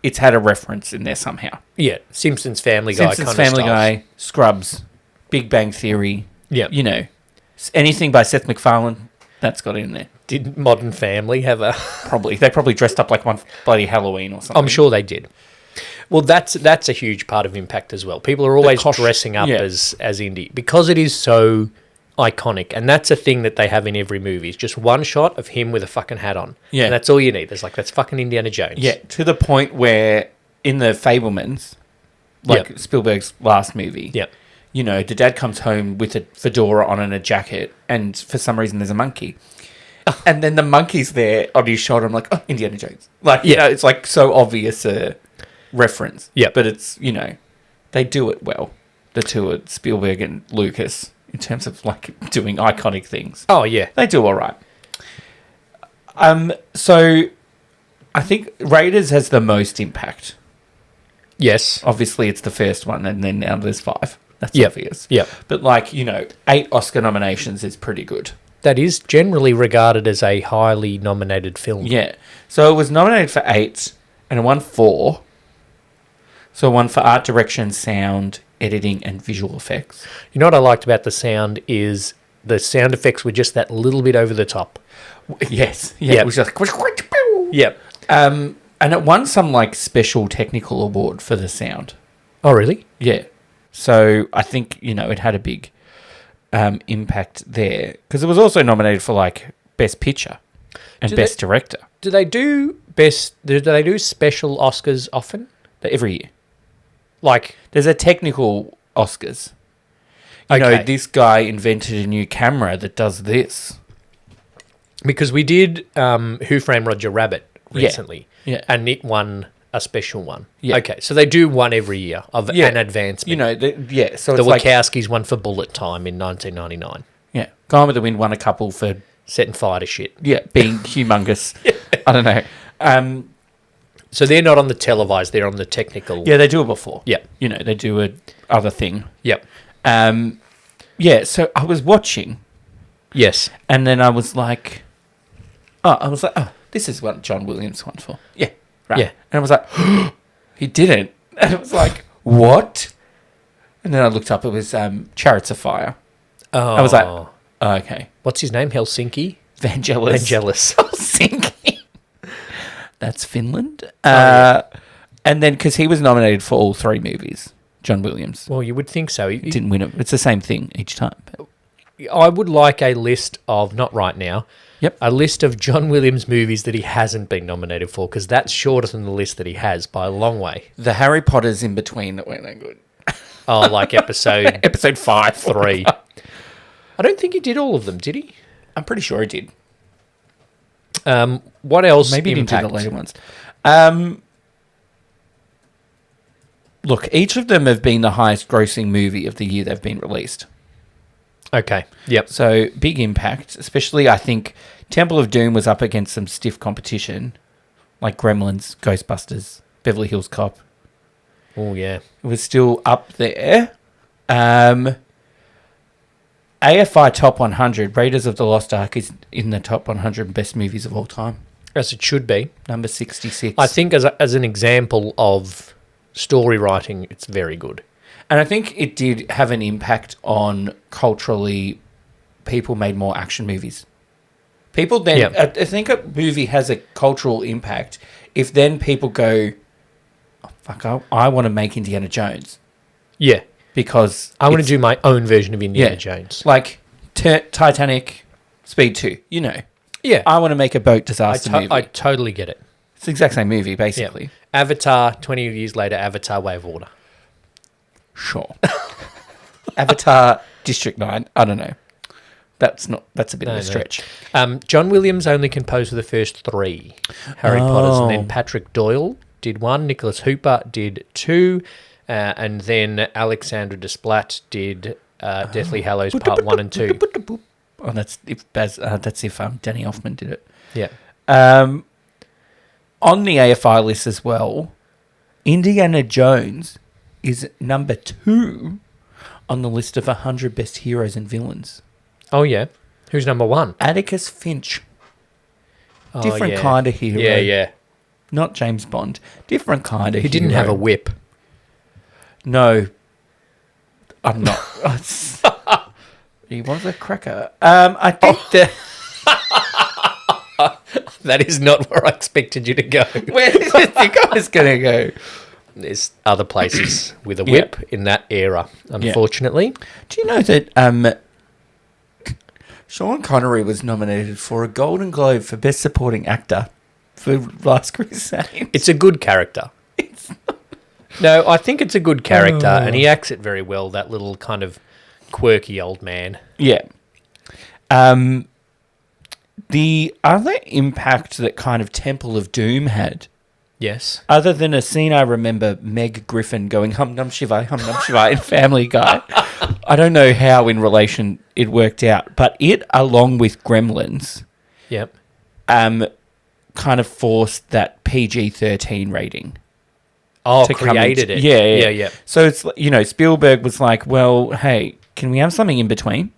it's had a reference in there somehow. Yeah, Simpsons, Family Guy, Simpsons, Family Guy, Scrubs, Big Bang Theory. Yeah, you know, anything by Seth MacFarlane, that's got it in there. Did Modern Family have a... They probably dressed up like one bloody Halloween or something. I'm sure they did. Well, that's a huge part of impact as well. People are always dressing up as indie because it is so iconic, and that's a thing that they have in every movie. It's just one shot of him with a fucking hat on. Yeah. And that's all you need. That's fucking Indiana Jones. Yeah, to the point where in the Fabelmans, like Spielberg's last movie, you know, the dad comes home with a fedora on and a jacket, and for some reason there's a monkey. And then the monkey's there on his shoulder. I'm like, oh, Indiana Jones. Like, you know, it's like so obvious a reference. Yeah. But it's, you know, they do it well. The two are Spielberg and Lucas in terms of like doing iconic things. Oh, yeah. They do all right. So I think Raiders has the most impact. Yes. Obviously, it's the first one, and then now there's 5. That's obvious. Yeah. But, like, you know, 8 Oscar nominations is pretty good. That is generally regarded as a highly nominated film. Yeah. So it was nominated for 8, and it won 4. So it won for art direction, sound, editing, and visual effects. You know what I liked about the sound is the sound effects were just that little bit over the top. Yes. Yeah. It was just like... Yep. And it won some, like, special technical award for the sound. Oh, really? Yeah. So I think, you know, it had a big impact there. Because it was also nominated for, like, Best Picture and Best Director. Do they do special Oscars often? Every year. Like, there's a technical Oscars. You know, this guy invented a new camera that does this. Because we did Who Framed Roger Rabbit recently. Yeah. And it won a special one. Yeah. Okay, so they do one every year of an advancement. You know, so the it's Wachowskis won for Bullet Time in 1999. Yeah. Gone with the Wind won a couple for... Setting fire to shit. Yeah, being humongous. I don't know. So they're not on the televised, they're on the technical... Yeah, they do it before. Yeah. You know, they do a other thing. Yep. Yeah, so I was watching. Yes. And then I was like... oh, this is what John Williams won for. Yeah. Right. Yeah. And I was like, he didn't. And it was like, what? And then I looked up, it was Chariots of Fire. Oh. I was like, Oh, okay. What's his name? Helsinki? Vangelis. Helsinki. That's Finland. Yeah. And then, because he was nominated for all 3 movies, John Williams. Well, you would think so. He didn't win it. It's the same thing each time. But. I would like a list of, not right now, a list of John Williams movies that he hasn't been nominated for, because that's shorter than the list that he has by a long way. The Harry Potters in between that weren't that good. Oh, like episode... episode 5. 3. I don't think he did all of them, did he? I'm pretty sure he did. What else? Maybe he didn't do the later ones. Look, each of them have been the highest grossing movie of the year they've been released. Okay, yep. So, big impact. Especially, I think, Temple of Doom was up against some stiff competition, like Gremlins, Ghostbusters, Beverly Hills Cop. Oh, yeah. It was still up there. AFI Top 100, Raiders of the Lost Ark is in the top 100 best movies of all time. As it should be. Number 66. I think as an example of story writing, it's very good. And I think it did have an impact on culturally, people made more action movies. People then, I think a movie has a cultural impact if then people go, oh, fuck, I want to make Indiana Jones. Yeah. Because I want to do my own version of Indiana Jones. Like Titanic, Speed 2, you know. Yeah. I want to make a boat disaster movie. I totally get it. It's the exact same movie, basically. Yeah. Avatar, 20 years later, Avatar Way of Water. Sure. Avatar District 9, I don't know. That's a bit of a stretch. John Williams only composed for the first 3 Harry Potters, and then Patrick Doyle did 1, Nicholas Hooper did 2, and then Alexandra Desplat did Deathly Hallows Part 1 and 2. Oh, that's if Danny Elfman did it. Yeah. On the AFI list as well, Indiana Jones is number 2 on the list of 100 best heroes and villains. Oh, yeah. Who's number 1? Atticus Finch. Different kind of hero. Yeah, yeah. Not James Bond. Different kind of hero. He didn't have a whip. No. I'm not. He was a cracker. I think that is not where I expected you to go. Where did you think I was going to go? There's other places with a whip in that era, unfortunately. Do you know that Sean Connery was nominated for a Golden Globe for Best Supporting Actor for Last Crusade? It's a good character. No, I think it's a good character, and he acts it very well, that little kind of quirky old man. Yeah. The other impact that kind of Temple of Doom had, yes, other than a scene I remember Meg Griffin going hum num shivai in Family Guy. I don't know how in relation it worked out, but it, along with Gremlins, kind of forced that PG-13 rating. Oh, created it. Yeah. So it's, you know, Spielberg was like, well, hey, can we have something in between?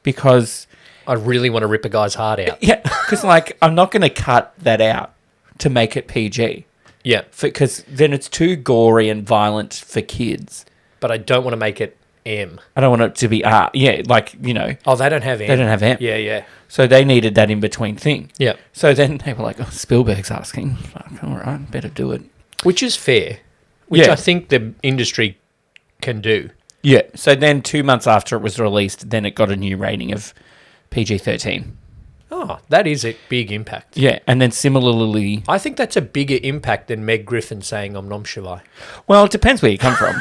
Because I really want to rip a guy's heart out. Yeah, because, like, I'm not going to cut that out to make it PG. Yeah. Because then it's too gory and violent for kids. But I don't want to make it M. I don't want it to be R. Yeah, like, you know. Oh, they don't have M. They don't have M. Yeah, yeah. So they needed that in-between thing. Yeah. So then they were like, oh, Spielberg's asking. Fuck, all right, better do it. Which is fair. Which I think the industry can do. Yeah. So then 2 months after it was released, then it got a new rating of PG-13. Oh, that is a big impact. Yeah, and then similarly... I think that's a bigger impact than Meg Griffin saying Om Nom Shivai. Well, it depends where you come from.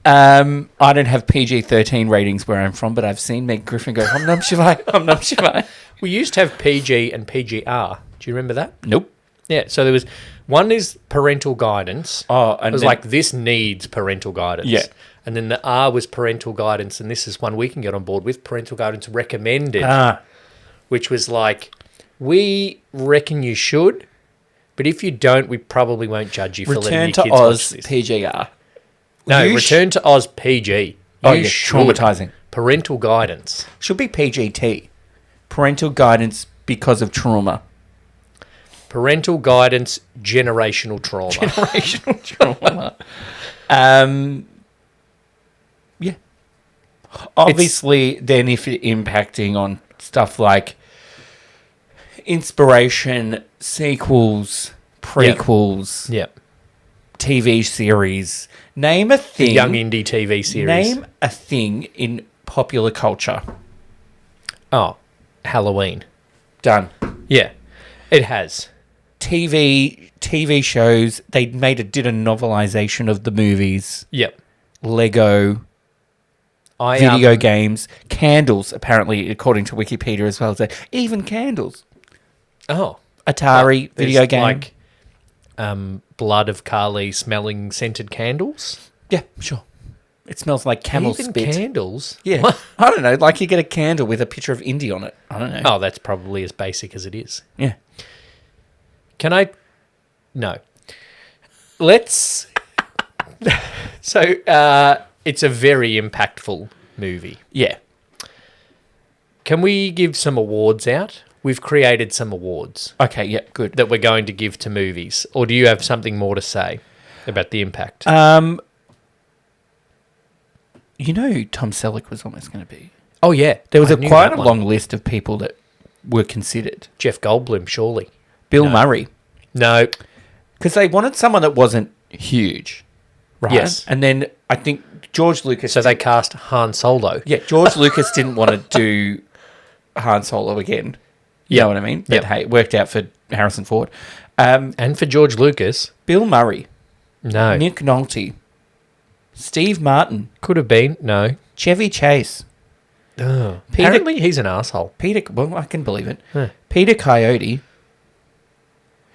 I don't have PG-13 ratings where I'm from, but I've seen Meg Griffin go, Om Nom Shivai, Om Nom Shivai. We used to have PG and PGR. Do you remember that? Nope. Yeah, so there was... One is parental guidance. Oh, and it was like, this needs parental guidance. Yeah. And then the R was parental guidance, and this is one we can get on board with, parental guidance recommended. Which was like, we reckon you should, but if you don't, we probably won't judge you for letting your kids watch this. PGR. No, Return to Oz PG. Traumatizing. Parental guidance. Should be PGT. Parental guidance because of trauma. Parental guidance, generational trauma. Generational trauma. Yeah. Obviously, then if you're impacting on stuff like inspiration, sequels, prequels, TV series, name a thing. Young indie TV series. Name a thing in popular culture. Oh, Halloween. Done. Yeah, it has. TV shows. They did a novelization of the movies. Yep. Lego. Video games. Candles, apparently, according to Wikipedia as well. Even candles. Oh. Atari video game. Like blood of Carly smelling scented candles? Yeah, sure. It smells like camel Even spit. Candles? Yeah. I don't know. Like you get a candle with a picture of Indy on it. I don't know. Oh, that's probably as basic as it is. Yeah. Can I? No. Let's. So, it's a very impactful movie. Yeah. Can we give some awards out? We've created some awards. Okay, yeah, good. That we're going to give to movies. Or do you have something more to say about the impact? You know, Tom Selleck was almost going to be. Oh, yeah. There was quite a long list of people that were considered. Jeff Goldblum, surely. Bill Murray. No. Because they wanted someone that wasn't huge. Right? Yes. And then I think George Lucas... So they cast Han Solo. Yeah, George Lucas didn't want to do Han Solo again. You know what I mean? But hey, it worked out for Harrison Ford. And for George Lucas. Bill Murray. No. Nick Nolte. Steve Martin. Could have been. No. Chevy Chase. Oh. Apparently he's an asshole. Well, I can believe it. Huh. Peter Coyote.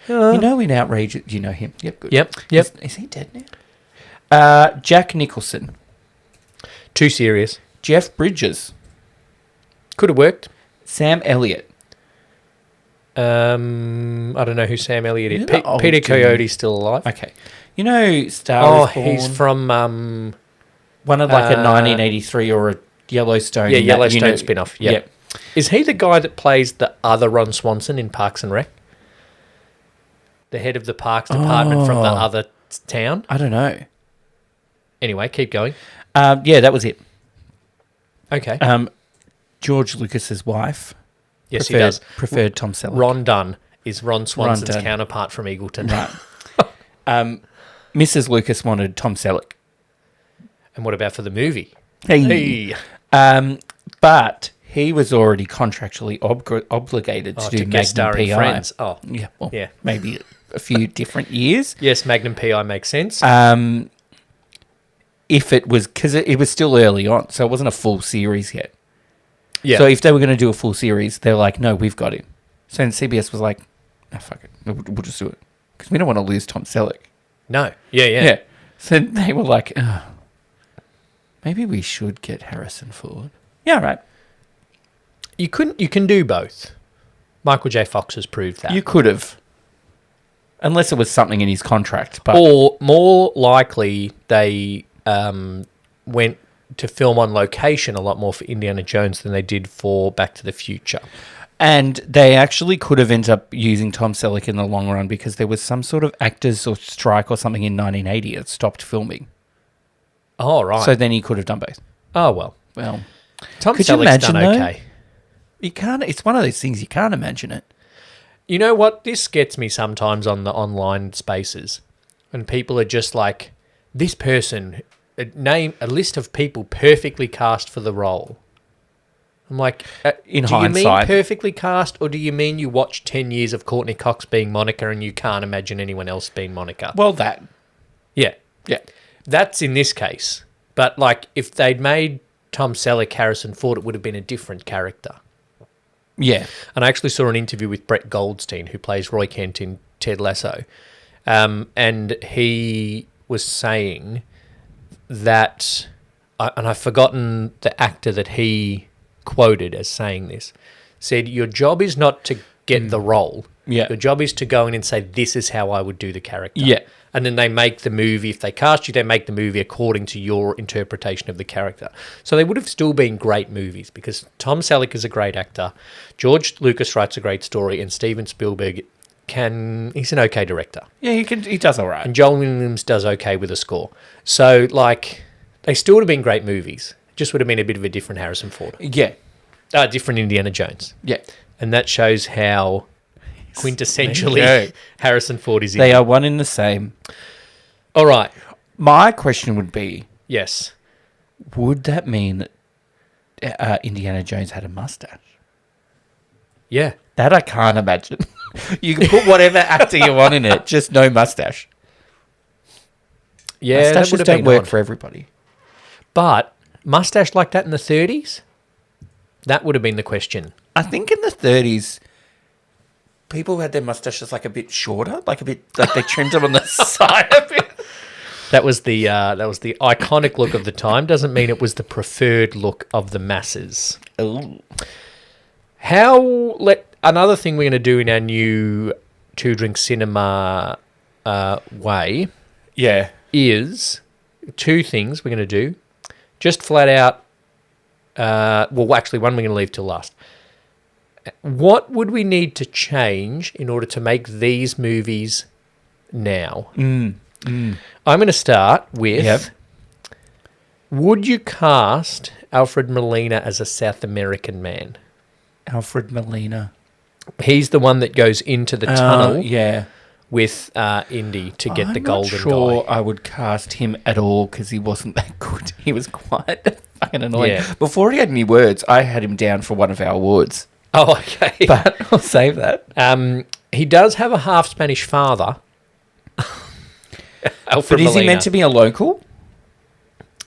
You know in Outrage... You know him. Yep, good. Yep. Is he dead now? Jack Nicholson. Too serious. Jeff Bridges. Could have worked. Sam Elliott. I don't know who Sam Elliott is. Peter Coyote's still alive. Okay. You know Star is Born? He's from... one of like a 1983 or a Yellowstone. Yeah, Yellowstone spin-off. Yep. Is he the guy that plays the other Ron Swanson in Parks and Rec? The head of the Parks Department from the other town? I don't know. Anyway, keep going. Yeah, that was it. Okay. George Lucas's wife. Yes, he does. Preferred Tom Selleck. Ron Dunn is Ron Swanson's counterpart from Eagleton. Right. Mrs. Lucas wanted Tom Selleck. And what about for the movie? Hey. But he was already contractually obligated to do guest star Magnum in PI. Friends. Oh, yeah. Well, yeah. Maybe a few different years. Yes, Magnum PI makes sense. If it was... Because it was still early on, so it wasn't a full series yet. Yeah. So if they were going to do a full series, they're like, no, we've got him. So then CBS was like, no, fuck it. We'll just do it. Because we don't want to lose Tom Selleck. No. Yeah. So they were like, maybe we should get Harrison Ford. Yeah, right. You can do both. Michael J. Fox has proved that. You could have. Unless it was something in his contract. But or more likely, they went to film on location a lot more for Indiana Jones than they did for Back to the Future. And they actually could have ended up using Tom Selleck in the long run because there was some sort of actors or strike or something in 1980 that stopped filming. Oh, right. So then he could have done both. Oh, well. Tom could Selleck's you imagine, done okay. You can't. It's one of those things you can't imagine it. You know what? This gets me sometimes on the online spaces when people are just like, this person... Name a list of people perfectly cast for the role. I'm like, in do hindsight, you mean perfectly cast, or do you mean you watched 10 years of Courtney Cox being Monica and you can't imagine anyone else being Monica? Well, that. Yeah. That's in this case. But like, if they'd made Tom Selleck Harrison Ford, it would have been a different character. Yeah. And I actually saw an interview with Brett Goldstein, who plays Roy Kent in Ted Lasso. And he was saying that, and I've forgotten the actor that he quoted as saying this, said, your job is not to get the role. Yeah. Your job is to go in and say, this is how I would do the character. Yeah. And then they make the movie, if they cast you, they make the movie according to your interpretation of the character. So they would have still been great movies because Tom Selleck is a great actor, George Lucas writes a great story, and Steven Spielberg he's an okay director. Yeah, he does all right. And John Williams does okay with a score. So, like, they still would have been great movies. Just would have been a bit of a different Harrison Ford. Yeah. Different Indiana Jones. Yeah. And that shows how quintessentially Harrison Ford is. They are one in the same. All right. My question would be, yes, would that mean that Indiana Jones had a mustache? Yeah. That I can't imagine. You can put whatever actor you want in it, just no mustache. Yeah, mustaches don't work for everybody. But mustache like that in the 30s? That would have been the question. I think in the 30s, people had their mustaches like a bit shorter, like they trimmed them on the side a bit. That was the iconic look of the time. Doesn't mean it was the preferred look of the masses. Ooh. Another thing we're going to do in our new Two Drink Cinema way, is two things we're going to do. Just flat out. Actually, one we're going to leave till last. What would we need to change in order to make these movies now? I'm going to start with, would you cast Alfred Molina as a South American man? Alfred Molina. He's the one that goes into the tunnel with Indy to get the golden guy. I'm not sure I would cast him at all because he wasn't that good. He was quite fucking annoying. Yeah. Before he had any words, I had him down for one of our awards. Oh, okay. But I'll save that. He does have a half Spanish father. Alfred Molina. Is he meant to be a local?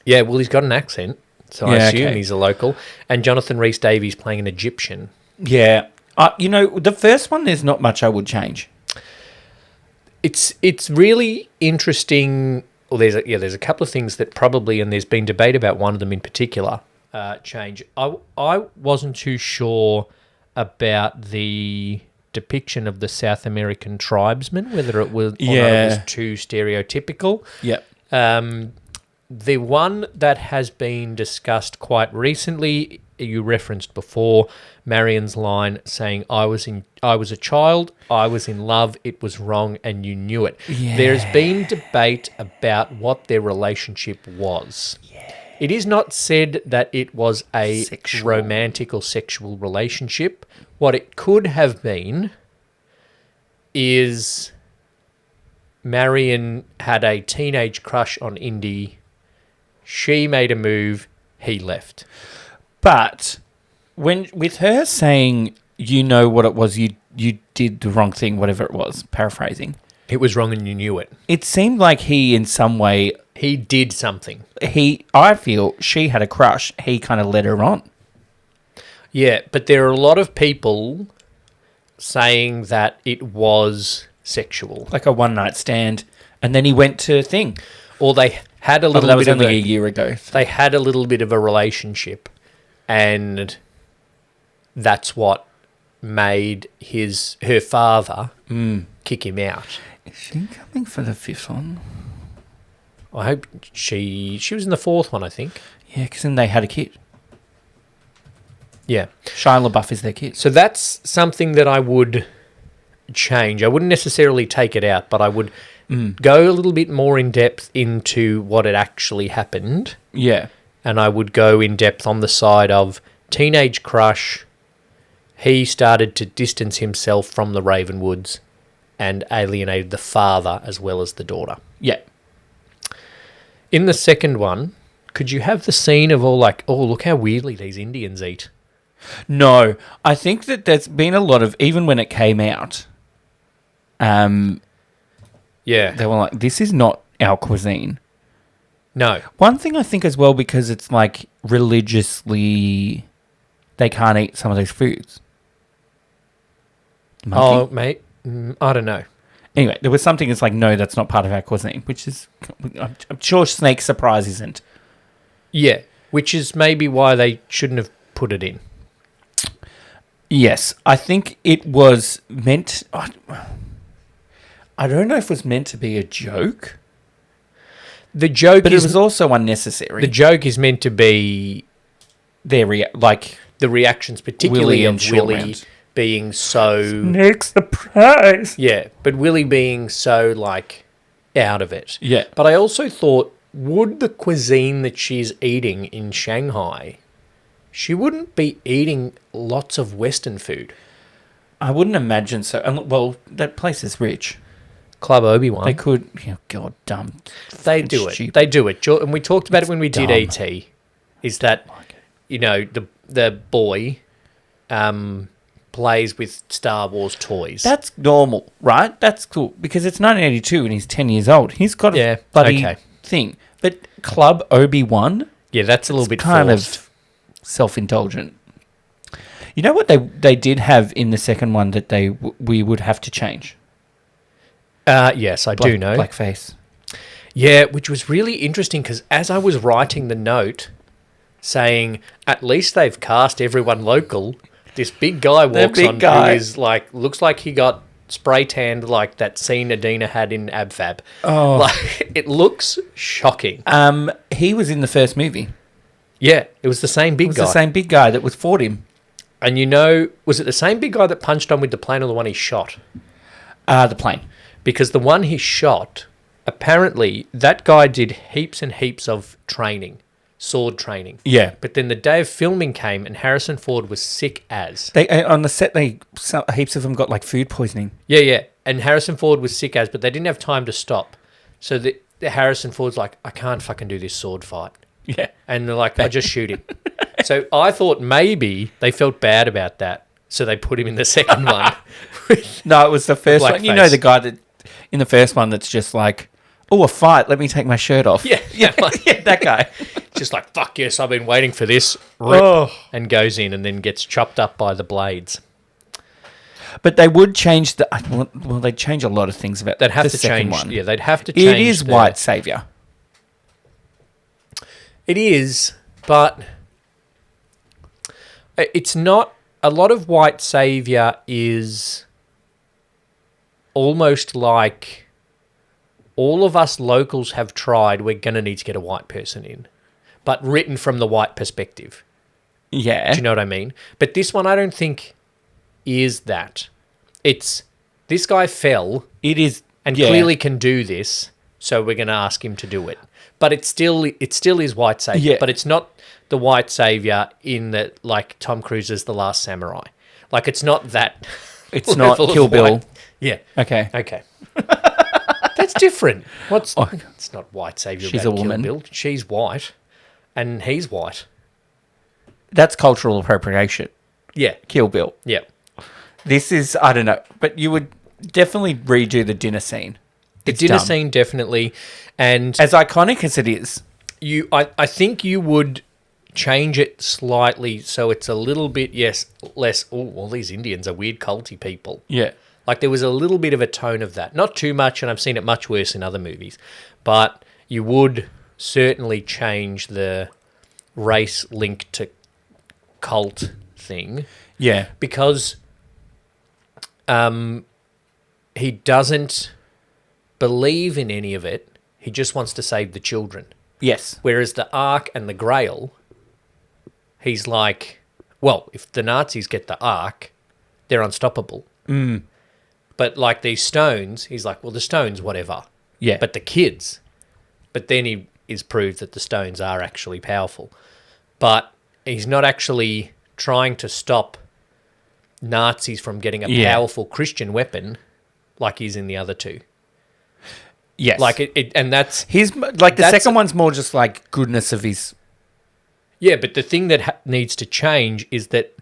Yeah, well, he's got an accent, so I assume he's a local. And Jonathan Rhys-Davies playing an Egyptian. Yeah. The first one, there's not much I would change. It's really interesting. Well, there's a couple of things that probably, and there's been debate about one of them in particular, change. I wasn't too sure about the depiction of the South American tribesmen, whether it was too stereotypical. Yeah. The one that has been discussed quite recently, you referenced before, Marion's line saying, I was a child, I was in love, it was wrong, and you knew it. Yeah. There's been debate about what their relationship was. Yeah. It is not said that it was a romantic or sexual relationship. What it could have been is Marion had a teenage crush on Indy. She made a move, he left. But with her saying, you know what it was, you did the wrong thing, whatever it was, paraphrasing. It was wrong and you knew it. It seemed like he, in some way... He did something. I feel she had a crush. He kind of led her on. Yeah, but there are a lot of people saying that it was sexual. Like a one-night stand, and then he went to thing. Or they had a little that was only a year ago. They had a little bit of a relationship, and that's what made her father kick him out. Is she coming for the fifth one? I hope she was in the fourth one, I think. Yeah, because then they had a kid. Yeah. Shia LaBeouf is their kid. So that's something that I would change. I wouldn't necessarily take it out, but I would go a little bit more in depth into what had actually happened. Yeah. And I would go in depth on the side of teenage crush. He started to distance himself from the Ravenwoods and alienated the father as well as the daughter. Yeah. In the second one, could you have the scene of all like, oh, look how weirdly these Indians eat? No. I think that there's been a lot of, even when it came out, they were like, this is not our cuisine. No. One thing I think as well, because it's like religiously, they can't eat some of those foods. Monkey? Oh, mate, I don't know. Anyway, there was something that's like, no, that's not part of our cuisine, which is, I'm sure Snake Surprise isn't. Yeah, which is maybe why they shouldn't have put it in. Yes, I think it was meant, I don't know if it was meant to be a joke. The joke but it was also unnecessary. The joke is meant to be their the reactions, particularly Willie of Willie being so... Snake Surprise! Yeah, but Willie being so, like, out of it. Yeah. But I also thought would the cuisine that she's eating in Shanghai, she wouldn't be eating lots of Western food. I wouldn't imagine so. And, well, that place is rich. Club Obi-Wan. They could, God, dumb. They do stupid. it. They do it. And we talked about it when we did E.T. Is that, the boy plays with Star Wars toys. That's normal, right? That's cool. Because it's 1982 and he's 10 years old. He's got a bloody thing. But Club Obi-Wan... Yeah, that's a little bit kind forced. Of self-indulgent. You know what they did have in the second one that we would have to change? Yes, I do know. Blackface. Yeah, which was really interesting because as I was writing the note saying, at least they've cast everyone local, this big guy walks on who is like, looks like he got spray tanned like that scene Adina had in AbFab. Oh. Like, it looks shocking. He was in the first movie. Yeah, it was the same big guy. It was the same big guy that was fought him. And was it the same big guy that punched on with the plane or the one he shot? The plane. Because the one he shot, apparently, that guy did heaps and heaps of training, sword training. Yeah. But then the day of filming came and Harrison Ford was sick as. On the set, heaps of them got like food poisoning. Yeah. And Harrison Ford was sick as, but they didn't have time to stop. So the Harrison Ford's like, I can't fucking do this sword fight. Yeah. And they're like, I'll just shoot him. So I thought maybe they felt bad about that. So they put him in the second one. No, it was the first one. You know the guy that in the first one that's just like, oh, a fight, let me take my shirt off. Yeah, that guy. Just like, fuck yes, I've been waiting for this. Rip, and goes in and then gets chopped up by the blades. But they would change they'd change a lot of things about they'd have the to second change one. Yeah, they'd have to change. It is white savior. It is, but it's not. A lot of white savior is almost like all of us locals have tried. We're going to need to get a white person in, but written from the white perspective. Yeah. Do you know what I mean? But this one I don't think is that. It's this guy fell. It is. And clearly can do this, so we're going to ask him to do it. But it still is white savior. Yeah. But it's not the white savior in that, like Tom Cruise's The Last Samurai. Like, it's not that. It's not Kill Bill. Yeah. Okay. That's different. It's not white savior. She's about a woman. Kill Bill. She's white, and he's white. That's cultural appropriation. Yeah. Kill Bill. Yeah. This is, I don't know, but you would definitely redo the dinner scene. The dinner scene, definitely. And as iconic as it is. I think you would change it slightly so it's a little bit, less, all these Indians are weird culty people. Yeah. Like there was a little bit of a tone of that. Not too much, and I've seen it much worse in other movies. But you would certainly change the race link to cult thing. Yeah. Because he doesn't believe in any of it. He just wants to save the children. Yes. Whereas the Ark and the Grail, he's like, well, if the Nazis get the Ark, they're unstoppable. Mm. But like these stones, he's like, well, the stones, whatever. Yeah. But the kids. But then he is proved that the stones are actually powerful. But he's not actually trying to stop Nazis from getting a powerful Christian weapon like he's in the other two. Yes. Like and that's... He's like the second one's more just like goodness of his... Yeah, but the thing that needs to change is that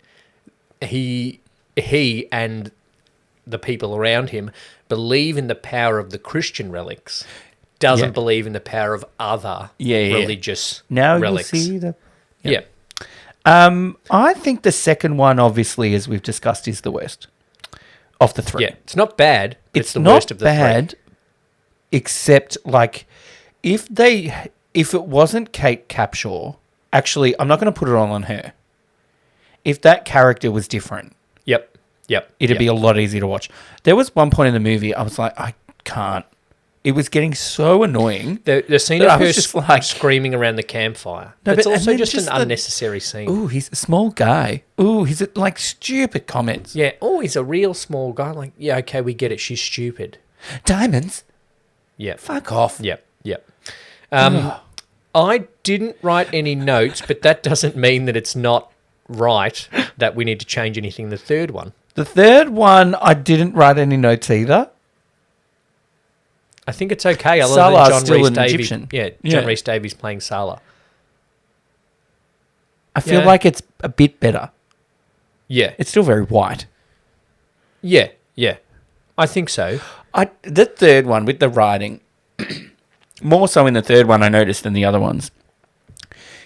he and the people around him believe in the power of the Christian relics, doesn't believe in the power of other religious relics. You'll see the... Yeah. I think the second one, obviously, as we've discussed, is the worst of the three. Yeah, it's not bad. But it's the not worst of the bad, three. Except, like, if it wasn't Kate Capshaw, actually, I'm not going to put it all on her. If that character was different, it'd be a lot easier to watch. There was one point in the movie I was like, I can't. It was getting so annoying. The scene of her just like screaming around the campfire. No, it's also just an unnecessary scene. Ooh, he's a small guy. Ooh, he's like stupid comments. Yeah. Oh, he's a real small guy. Like, yeah, okay, we get it. She's stupid. Diamonds. Yeah. Fuck off. Yep. I didn't write any notes, but that doesn't mean that it's not right that we need to change anything in the third one. The third one, I didn't write any notes either. I think it's okay. Other Salah's than John still Rhys an Davies. Egyptian. John Rhys Davies playing Salah. I feel like it's a bit better. Yeah. It's still very white. Yeah. I think so. The third one with the writing, more so in the third one I noticed than the other ones.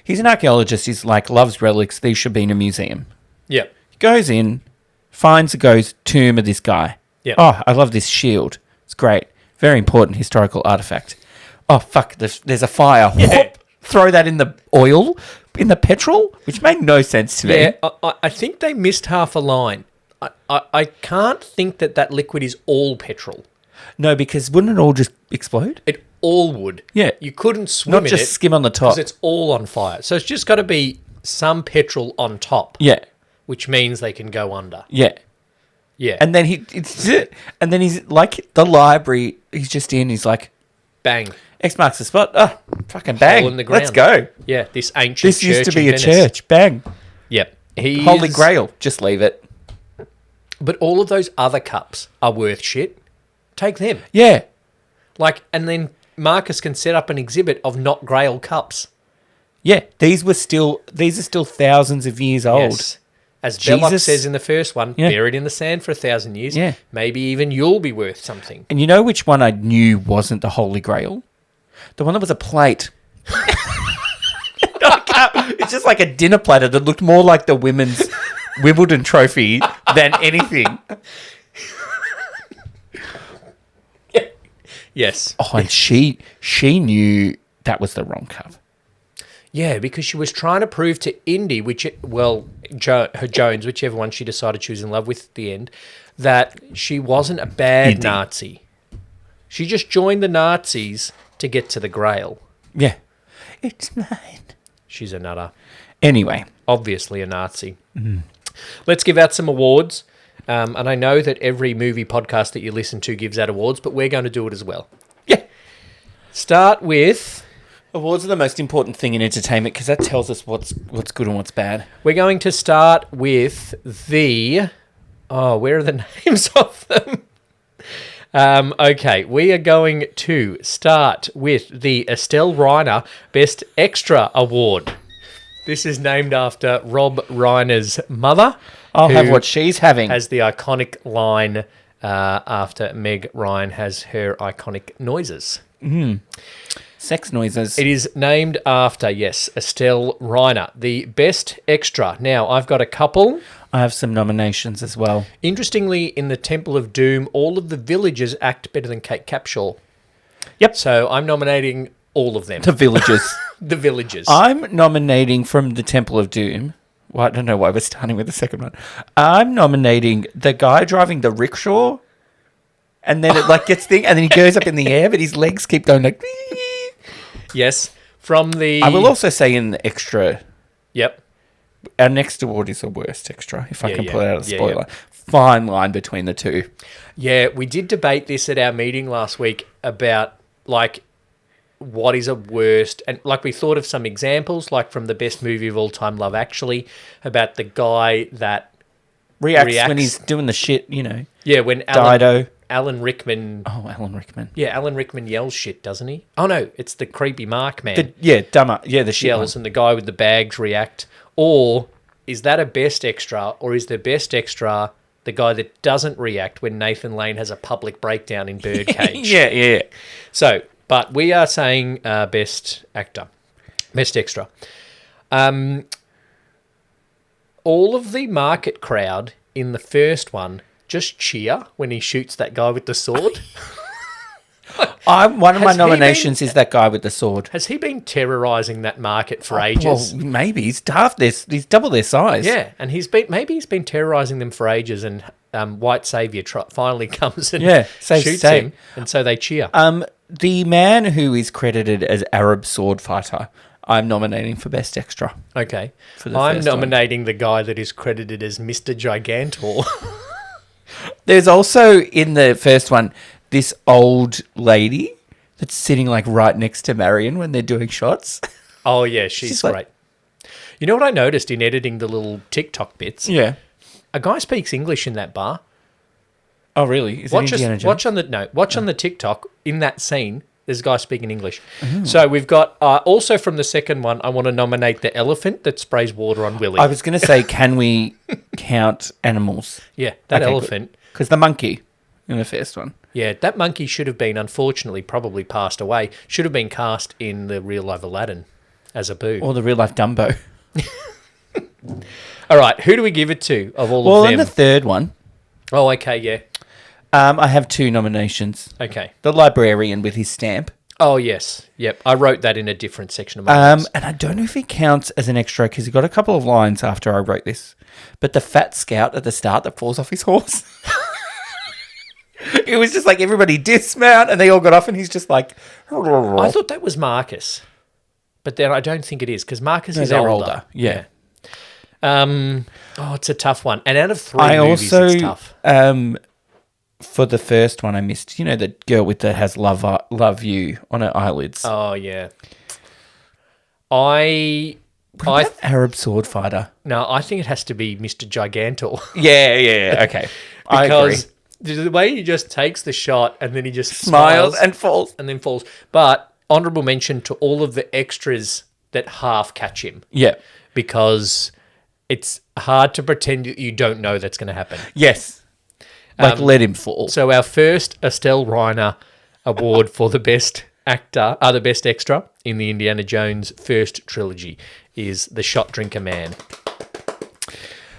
He's an archaeologist. He's like, loves relics. These should be in a museum. Yeah. He goes in, finds a ghost tomb of this guy. Yeah. Oh, I love this shield. It's great. Very important historical artifact. Oh, fuck. There's a fire. Yeah. Whoop, throw that in the oil, in the petrol, which made no sense to me. Yeah, I think they missed half a line. I can't think that liquid is all petrol. No, because wouldn't it all just explode? It all would. Yeah. You couldn't swim Not in it. just skim on the top. Because it's all on fire. So it's just got to be some petrol on top. Yeah. Which means they can go under. Yeah. Yeah. And then he's like the library. He's just in. He's like, bang. X marks the spot. Oh, fucking bang. Hole in the ground. Let's go. Yeah, this ancient This church used to be in a Venice. church. Bang. Yep. Holy Grail. Just leave it. But all of those other cups are worth shit. Take them. Yeah. And then Marcus can set up an exhibit of not Grail cups. Yeah. These are still thousands of years old. Yes. As Belloc Jesus. says in the first one, Yeah. buried in the sand for 1,000 years. Yeah. Maybe even you'll be worth something. And you know which one I knew wasn't the Holy Grail? The one that was a plate. It's just like a dinner platter that looked more like the women's Wimbledon trophy than anything. Yes. Oh, and she knew that was the wrong cup. Yeah, because she was trying to prove to Indy, Jones, whichever one she decided she was in love with at the end, that she wasn't a bad Indy. Nazi. She just joined the Nazis to get to the Grail. Yeah. It's mine. She's a nutter. Anyway. Obviously a Nazi. Mm. Let's give out some awards. And I know that every movie podcast that you listen to gives out awards, but we're going to do it as well. Yeah. Start with... Awards are the most important thing in entertainment because that tells us what's good and what's bad. We're going to start with the... Oh, where are the names of them? Okay, we are going to start with the Estelle Reiner Best Extra Award. This is named after Rob Reiner's mother. I'll have what she's having. Has the iconic line after Meg Ryan has her iconic noises. Sex noises. It is named after, yes, Estelle Reiner, the Best Extra. Now, I've got a couple. I have some nominations as well. Interestingly, in the Temple of Doom, all of the villagers act better than Kate Capshaw. Yep. So I'm nominating all of them. The villagers. The villagers. I'm nominating from the Temple of Doom. Well, I don't know why we're starting with the second one. I'm nominating the guy driving the rickshaw, and then it gets thing, and then he goes up in the air, but his legs keep going like. Yes, from the... I will also say in the extra... Yep. Our next award is the worst extra, if I can pull it out of the spoiler. Yeah. Fine line between the two. Yeah, we did debate this at our meeting last week about, what is a worst... And, we thought of some examples, from the best movie of all time, Love Actually, about the guy that... Reacts when he's doing the shit, Yeah, when Alan Rickman... Oh, Alan Rickman. Yeah, Alan Rickman yells shit, doesn't he? Oh, no, it's the creepy Mark man. Dumber. Yeah, the shit yells one. and the guy with the bags react. Or is that a best extra, or is the best extra the guy that doesn't react when Nathan Lane has a public breakdown in Birdcage? Yeah. So, but we are saying best actor. Best extra. All of the market crowd in the first one just cheer when he shoots that guy with the sword. One of my nominations is that guy with the sword. Has he been terrorising that market for ages? Well, maybe he's he's double their size. Yeah, and he's been terrorising them for ages, and White Saviour finally comes and shoots him, and so they cheer. The man who is credited as Arab sword fighter, I'm nominating for best extra. Okay, I'm nominating the guy that is credited as Mr. Gigantor. There's also in the first one this old lady that's sitting like right next to Marion when they're doing shots. Oh, yeah, she's great. Like, you know what I noticed in editing the little TikTok bits? Yeah. A guy speaks English in that bar. Oh, really? Is it Indiana Jones? Watch on the TikTok in that scene. There's a guy speaking English. Oh. So we've got also from the second one. I want to nominate the elephant that sprays water on Willie. I was going to say, can we count animals? Yeah, that elephant. Because the monkey in the first one. Yeah, that monkey should have been, unfortunately, probably passed away. Should have been cast in the real life Aladdin as a boo, or the real life Dumbo. All right, who do we give it to of all of them? Well, in the third one. Oh, okay, yeah. I have 2 nominations. Okay. The librarian with his stamp. Oh, yes. Yep. I wrote that in a different section of my notes. And I don't know if he counts as an extra because he got a couple of lines after I wrote this. But the fat scout at the start that falls off his horse. It was just like everybody dismount and they all got off and he's just like... I thought that was Marcus. But then I don't think it is because Marcus is older. Yeah. It's a tough one. And out of 3 movies, it's tough. For the first one, I missed, the girl that has love you on her eyelids. Oh, yeah. Arab sword fighter? No, I think it has to be Mr. Gigantor. Yeah, okay. Because the way he just takes the shot and then he just smiles and falls. And then falls. But honourable mention to all of the extras that half catch him. Yeah. Because it's hard to pretend you don't know that's going to happen. Yes. Let him fall. So our first Estelle Reiner award for the best actor, the best extra in the Indiana Jones first trilogy is the Shot Drinker Man.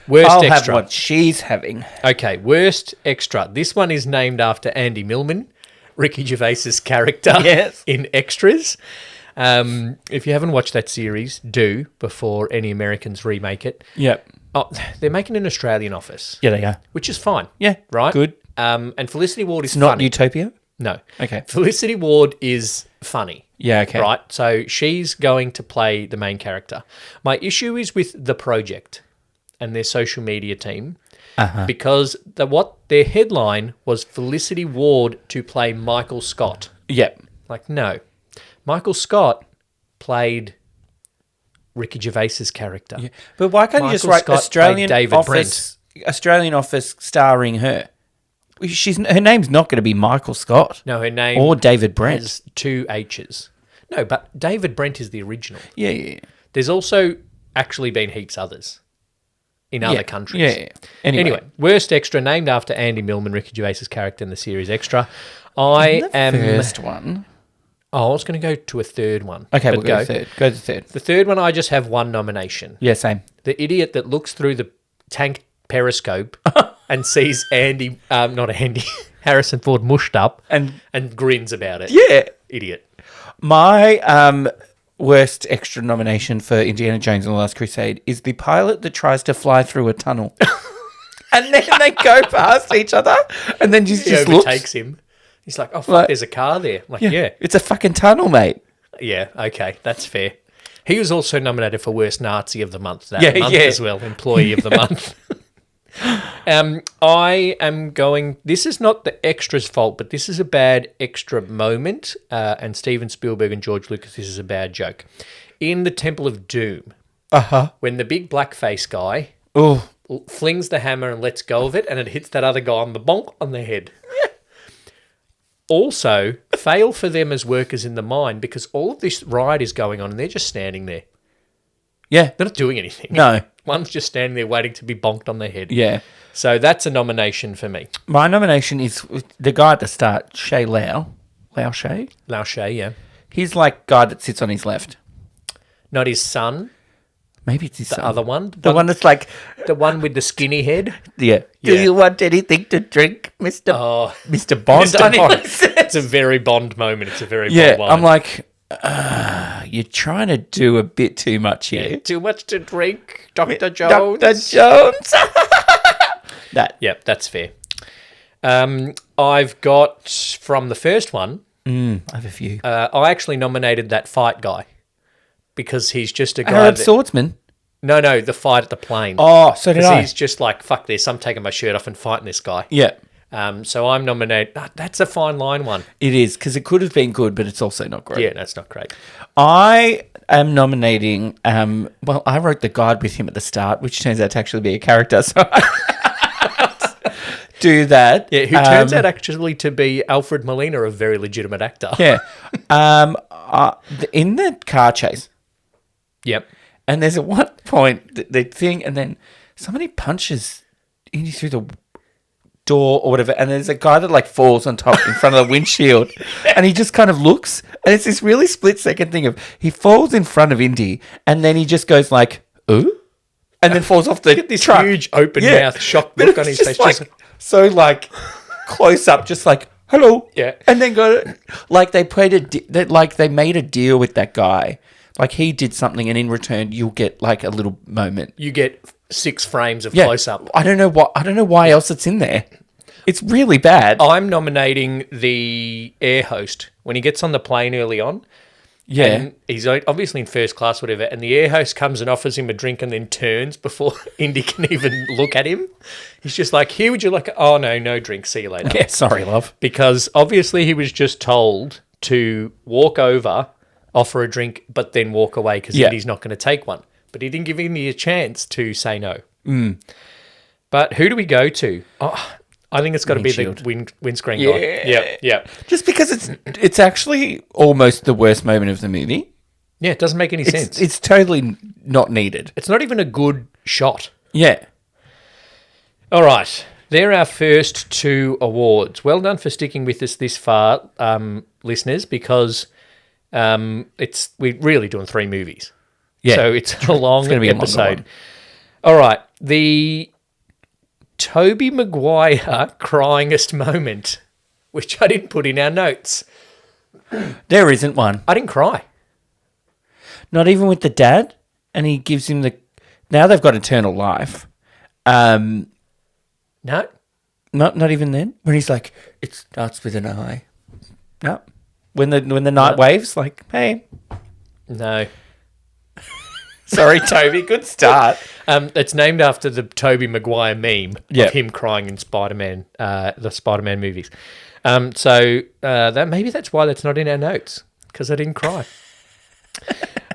Worst I'll extra. have what she's having. Okay, worst extra. This one is named after Andy Millman, Ricky Gervais's character in Extras. If you haven't watched that series, do before any Americans remake it. Yep. Oh, they're making an Australian office. Yeah, they are. Which is fine. Yeah. Right? Good. And Felicity Ward is it's not funny. Utopia? No. Okay. Felicity Ward is funny. Yeah, okay. Right? So she's going to play the main character. My issue is with The Project and their social media team because their headline was Felicity Ward to play Michael Scott. Yep. Like, no. Michael Scott played Ricky Gervais's character. Yeah. But why can't you just write Australian Office starring her? Her name's not going to be Michael Scott. No, her name or David Brent has 2 H's. No, but David Brent is the original. Yeah. There's also actually been heaps others in other countries. Yeah. Anyway, worst extra named after Andy Millman, Ricky Gervais's character in the series Extra. First one. Oh, I was going to go to a third one. Okay, we'll go to third. Go to third. The third one, I just have 1 nomination. Yeah, same. The idiot that looks through the tank periscope and sees Harrison Ford mushed up and grins about it. Yeah. Idiot. My worst extra nomination for Indiana Jones and the Last Crusade is the pilot that tries to fly through a tunnel. And then they go past each other and then just overtakes him. He's like, oh, fuck, there's a car there. I'm like, yeah. It's a fucking tunnel, mate. Yeah, okay, that's fair. He was also nominated for Worst Nazi of the Month as well, Employee of the Month. I am going... This is not the extra's fault, but this is a bad extra moment, and Steven Spielberg and George Lucas, this is a bad joke. In the Temple of Doom, when the big blackface guy flings the hammer and lets go of it, and it hits that other guy on the bonk on the head. Also, fail for them as workers in the mine because all of this riot is going on and they're just standing there. Yeah. They're not doing anything. No. One's just standing there waiting to be bonked on their head. Yeah. So that's a nomination for me. My nomination is the guy at the start, Shay Lau. Lao Shay? Lao Shay, yeah. He's like guy that sits on his left. Not his son. Maybe it's his son. The other one. The one that's like... The one with the skinny head. Yeah. Do you want anything to drink, Mr. Mr. Bond? Mr. Bond. It's a very Bond moment. It's a very Bond line. I'm like, you're trying to do a bit too much here. Yeah, too much to drink, Dr. Jones. Dr. Jones. Yep, that's fair. I've got, from the first one... I have a few. I actually nominated that fight guy. Because he's just a guy Arab swordsman? No, the fight at the plane. Oh, so did I. He's just like, fuck this, I'm taking my shirt off and fighting this guy. Yeah. So I'm nominated. That's a fine line one. It is, because it could have been good, but it's also not great. Yeah, that's not great. I am nominating, well, I wrote the guide with him at the start, which turns out to actually be a character, so do that. Yeah, who turns out actually to be Alfred Molina, a very legitimate actor. Yeah. In the car chase. Yep. And there's at one point, the thing, and then somebody punches Indy through the door or whatever, and there's a guy that like falls on top in front of the windshield, and he just kind of looks, and it's this really split second thing of he falls in front of Indy, and then he just goes like, ooh, and then falls off the Get this truck. huge open mouth shocked look on his face. Like, so like close up, just like hello, Yeah. and then go like they they made a deal with that guy. Like he did something, and in return, you'll get like a little moment. You get 6 frames of close up. I don't know why else it's in there. It's really bad. I'm nominating the air host when he gets on the plane early on. Yeah. And he's obviously in first class, whatever, and the air host comes and offers him a drink and then turns before Indy can even look at him. He's just like, here, would you like... Oh, no drink. See you later. Yeah, sorry, love. Because obviously he was just told to walk over, offer a drink, but then walk away because Indy's not going to take one. But he didn't give Indy a chance to say no. But who do we go to? Oh, I think it's got to be the windscreen guy. Yeah. Just because it's actually almost the worst moment of the movie. Yeah, it doesn't make any sense. It's totally not needed. It's not even a good shot. Yeah. All right. They're our first 2 awards. Well done for sticking with us this far, listeners, because we're really doing 3 movies. Yeah. So it's a long be episode. All right. The Tobey Maguire cryingest moment, which I didn't put in our notes. There isn't one. I didn't cry. Not even with the dad, and he gives him now they've got eternal life. No. Not even then. When he's like, it starts with an I. No. When the night waves, like, hey. No. Sorry, Toby. Good start. It's named after the Tobey Maguire meme Yep. of him crying in Spider-Man, the Spider-Man movies. So maybe that's why that's not in our notes, because I didn't cry.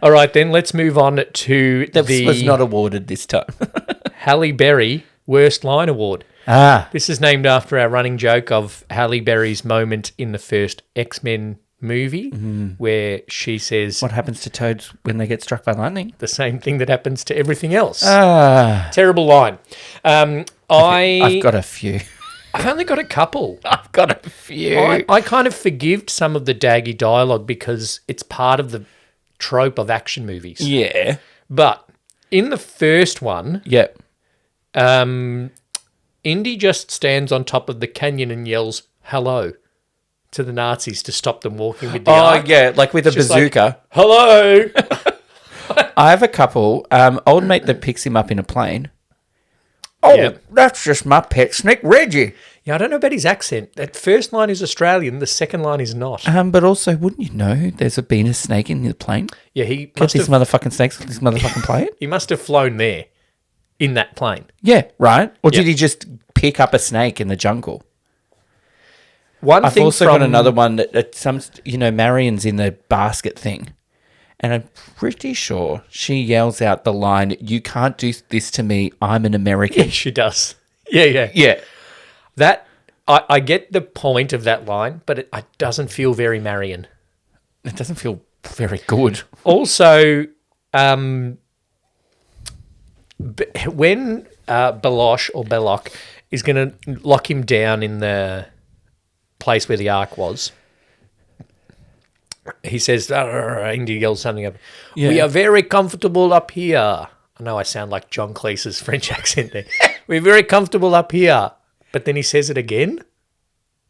All right, then let's move on to This was not awarded this time. Halle Berry Worst Line Award. This is named after our running joke of Halle Berry's moment in the first X-Men movie where she says... What happens to toads when they get struck by lightning? The same thing that happens to everything else. Terrible line. I've got a few. I've only got a couple. I've got a few. I kind of forgived some of the daggy dialogue because it's part of the trope of action movies. Yeah. But in the first one... Yep. Indy just stands on top of the canyon and yells, hello, to the Nazis to stop them walking with the ark. Oh, yeah, like with a bazooka. Like, hello! I have a couple. Old mate that picks him up in a plane. Oh, that's just my pet snake, Reggie. Yeah, I don't know about his accent. That first line is Australian, the second line is not. But also, wouldn't you know there's been a snake in the plane? Yeah, he Get must these have... motherfucking snakes on this motherfucking plane? He must have flown there, in that plane. Yeah, right? Or did he just pick up a snake in the jungle? I've also got another one that some, Marion's in the basket thing. And I'm pretty sure she yells out the line, "You can't do this to me, I'm an American." Yeah, she does. Yeah. Yeah. That, I get the point of that line, but it doesn't feel very Marion. It doesn't feel very good. Also, when Belosh or Belloc is going to lock him down in the place where the ark was, he says, Indy yells something up. Yeah. We are very comfortable up here. I know I sound like John Cleese's French accent there. We're very comfortable up here. But then he says it again.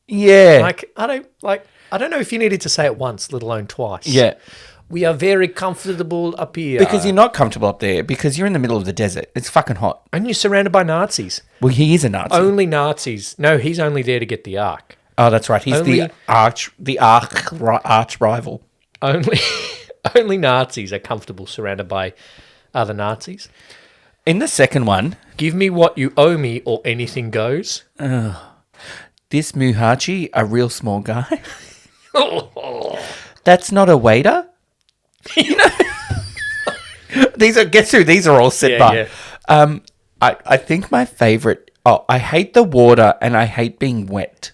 Yeah. I don't know if you needed to say it once, let alone twice. Yeah. We are very comfortable up here. Because you're not comfortable up there, because you're in the middle of the desert. It's fucking hot. And you're surrounded by Nazis. Well, he is a Nazi. Only Nazis. No, he's only there to get the ark. Oh, that's right. He's the arch rival. Only Nazis are comfortable surrounded by other Nazis. In the second one... Give me what you owe me or anything goes. This Muhachi, a real small guy. That's not a waiter. You know, these are all set by. Yeah. I think my favorite. Oh, I hate the water and I hate being wet.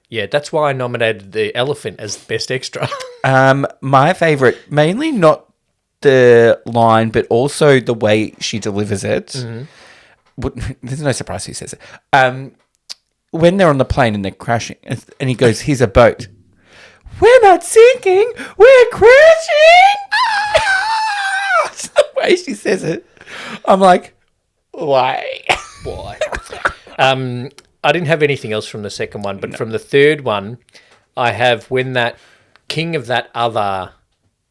Yeah, that's why I nominated the elephant as best extra. My favorite, mainly not the line, but also the way she delivers it. Mm-hmm. There's no surprise who says it. When they're on the plane and they're crashing, and he goes, "Here's a boat. We're not sinking. We're crashing." It's the way she says it. I'm like, why? Why? I didn't have anything else from the second one, but from the third one, I have when that king of that other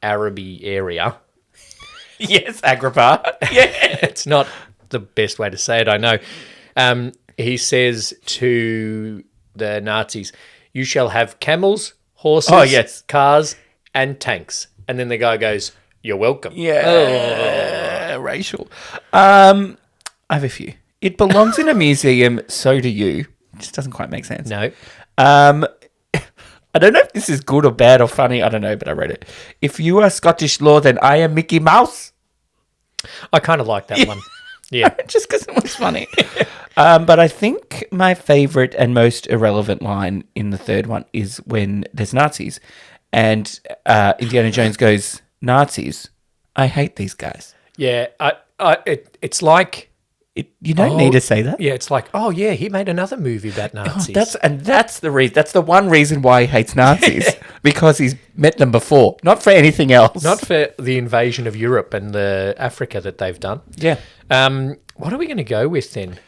Araby area. Yes, Agrabah. Yeah. It's not the best way to say it, I know. He says to the Nazis, "You shall have camels, horses, cars, and tanks." And then the guy goes, "You're welcome." Yeah. Racial. I have a few. It belongs in a museum, so do you. It just doesn't quite make sense. No. I don't know if this is good or bad or funny. I don't know, but I read it. If you are Scottish law, then I am Mickey Mouse. I kind of like that one. Yeah. Just because it was funny. But I think my favourite and most irrelevant line in the third one is when there's Nazis and Indiana Jones goes, "Nazis, I hate these guys." Yeah. It's like... You don't need to say that. Yeah, it's like, oh yeah, he made another movie about Nazis. That's the reason. That's the one reason why he hates Nazis because he's met them before, not for anything else. Not for the invasion of Europe and the Africa that they've done. Yeah. What are we going to go with then?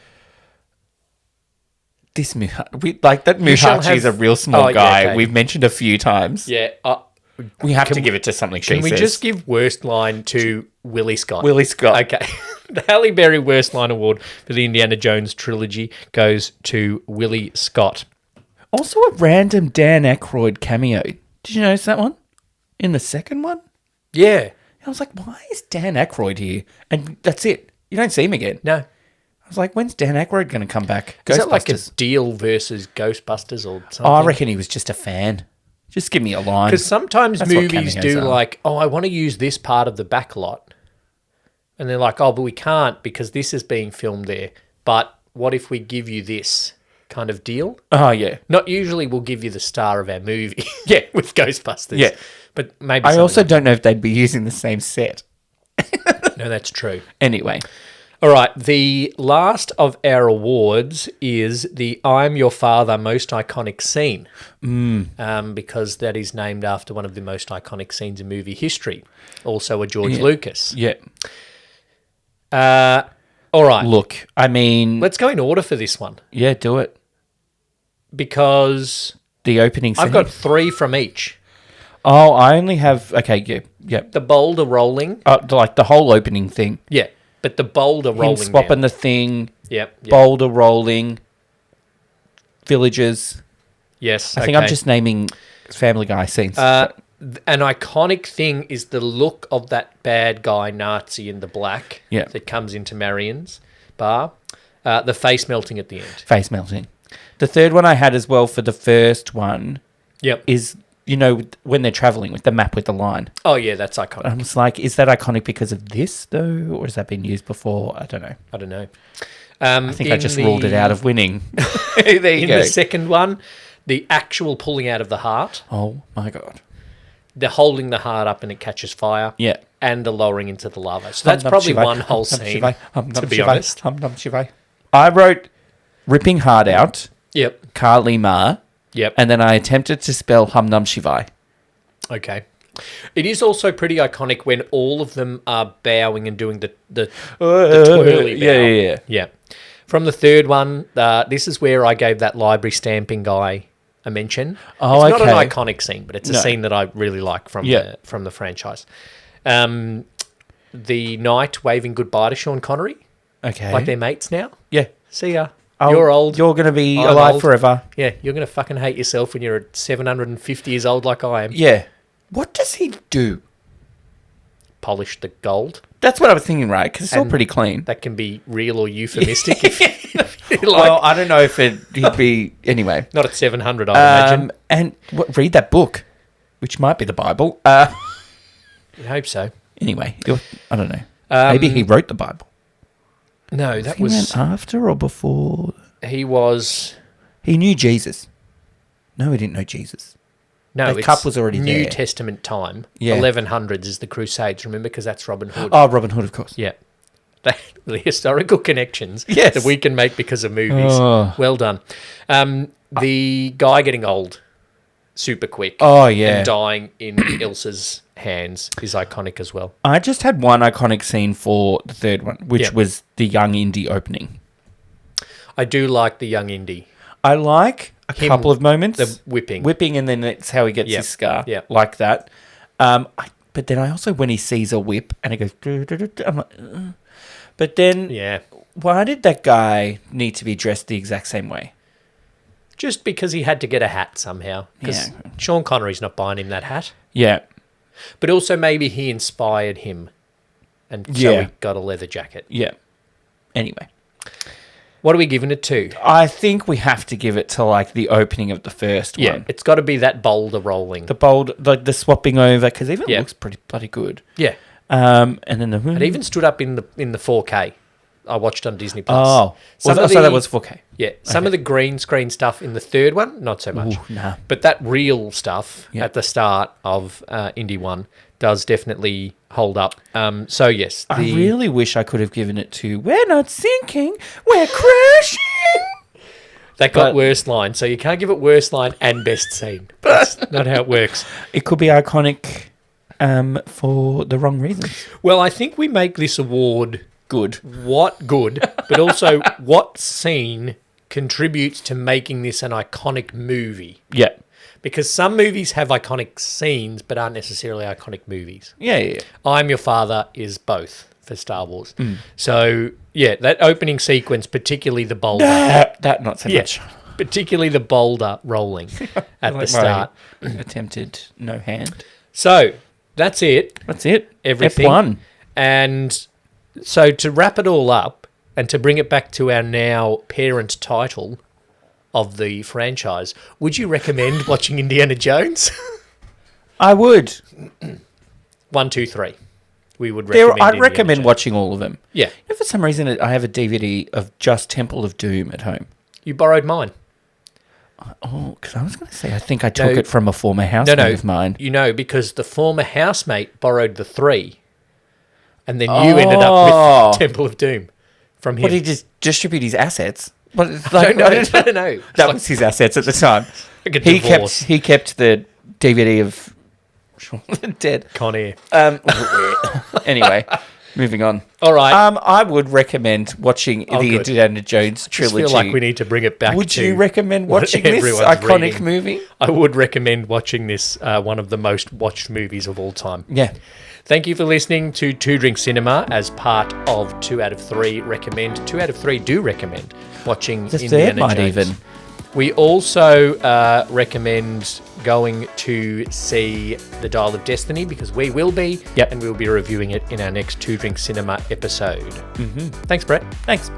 This Muhachi is a real small guy. Yeah, okay. We've mentioned a few times. Yeah. We have to give it to something she says. Can we just give worst line to Willie Scott? Willie Scott. Okay. The Halle Berry Worst Line Award for the Indiana Jones trilogy goes to Willie Scott. Also a random Dan Aykroyd cameo. Did you notice that one? In the second one? Yeah. I was like, why is Dan Aykroyd here? And that's it. You don't see him again. No. I was like, when's Dan Aykroyd going to come back? Is that like a deal versus Ghostbusters or something? I reckon he was just a fan. Just give me a line. Because sometimes movies do like, I want to use this part of the back lot. And they're like, but we can't because this is being filmed there. But what if we give you this kind of deal? Oh, yeah. Not usually we'll give you the star of our movie. Yeah, with Ghostbusters. Yeah. But maybe I also don't know if they'd be using the same set. No, that's true. Anyway. All right. The last of our awards is the I'm Your Father most iconic scene. Because that is named after one of the most iconic scenes in movie history. Also a George Lucas. Yeah. All right. Look, I mean... Let's go in order for this one. Yeah, do it. Because... The opening scene. I've got 3 from each. Oh, I only have... Okay, yeah. The boulder rolling. Like the whole opening thing. Yeah, but the boulder rolling swapping down. the thing. Yep. Boulder rolling. Villages. Yes, I think I'm just naming Family Guy scenes. An iconic thing is the look of that bad guy Nazi in the black that comes into Marion's bar. The face melting at the end. Face melting. The third one I had as well for the first one is, when they're travelling with the map with the line. Oh, yeah, that's iconic. I was like, is that iconic because of this, though? Or has that been used before? I don't know. I think I just ruled it out of winning. There you go. In the second one, the actual pulling out of the heart. Oh, my God. They're holding the heart up and it catches fire. Yeah. And the lowering into the lava. So that's probably one whole scene, to be honest. I wrote ripping heart out. Yep. Kali Ma. Yep. And then I attempted to spell Hum Num Shivai. Okay. It is also pretty iconic when all of them are bowing and doing the twirly bow. Yeah. From the third one, this is where I gave that library stamping guy a mention. Oh, it's not an iconic scene, but it's a scene that I really like from the franchise. The knight waving goodbye to Sean Connery. Okay. Like they're mates now. Yeah. See ya. You're old. You're going to be alive forever. Yeah, you're going to fucking hate yourself when you're 750 years old like I am. Yeah. What does he do? Polish the gold. That's what I was thinking, right? Because it's all pretty clean. That can be real or euphemistic. Well, I don't know if he'd be... Anyway. Not at 700, I imagine. And read that book, which might be the Bible. I hope so. Anyway, I don't know. Maybe he wrote the Bible. No, that was... after or before? He was... He knew Jesus. No, he didn't know Jesus. No, the cup was already New there. Testament time. Yeah. 1100s is the Crusades, remember? Because that's Robin Hood. Oh, Robin Hood, of course. Yeah. The historical connections Yes. that we can make because of movies. Oh. Well done. The guy getting old super quick. Oh, yeah. And dying in Ilsa's hands is iconic as well. I just had one iconic scene for the third one, which was the young Indy opening. I do like the young Indy. I like a couple of moments. The whipping. Whipping, and then that's how he gets his scar. Yeah. Like that. But then I also, when he sees a whip and it goes... I'm like... But then... Yeah. Why did that guy need to be dressed the exact same way? Just because he had to get a hat somehow. Because Sean Connery's not buying him that hat. Yeah. But also maybe he inspired him. And so he got a leather jacket. Yeah. Anyway. What are we giving it to? I think we have to give it to, like, the opening of the first one. Yeah, it's got to be that boulder rolling. The bold, like the swapping over, because even looks pretty bloody good. Yeah. And then it even stood up in the 4K. I watched on Disney Plus. Oh, so that was 4K. Yeah, some of the green screen stuff in the third one, not so much. Ooh, nah. But that real stuff at the start of Indy 1 does definitely hold up. So yes, I really wish I could have given it to "We're not sinking, we're crashing." That got worst line, so you can't give it worst line and best scene. That's not how it works. It could be iconic for the wrong reasons. Well, I think we make this award good. What good, but also what scene contributes to making this an iconic movie. Yeah. Because some movies have iconic scenes but aren't necessarily iconic movies. Yeah. I'm Your Father is both for Star Wars. So, yeah, that opening sequence, particularly the boulder. That not so much. Particularly the boulder rolling at the start. Attempted no hand. So, that's it. That's it. Everything. F1. And so to wrap it all up and to bring it back to our now parent title of the franchise, would you recommend watching Indiana Jones? I would. 1, 2, 3. We would recommend. I'd recommend watching all of them. Yeah. You know, for some reason, I have a DVD of just Temple of Doom at home. You borrowed mine. Oh, because I was going to say, I think I took it from a former housemate of mine. You know, because the former housemate borrowed the 3, and then you ended up with Temple of Doom from him. What, did he just distribute his assets? But I don't know. That was his assets at the time. Like a He kept the DVD of Shaun of the Dead. Con Air. Anyway, moving on. All right. I would recommend watching the Indiana Jones trilogy. I feel like we need to bring it back. Would you recommend watching this iconic movie? I would recommend watching this, one of the most watched movies of all time. Yeah. Thank you for listening to Two Drink Cinema as part of 2 out of 3 recommend. 2 out of 3 do recommend watching The Indiana third might Jones. even. We also recommend going to see The Dial of Destiny because we will be, and we'll be reviewing it in our next Two Drink Cinema episode. Thanks, Brett. Thanks.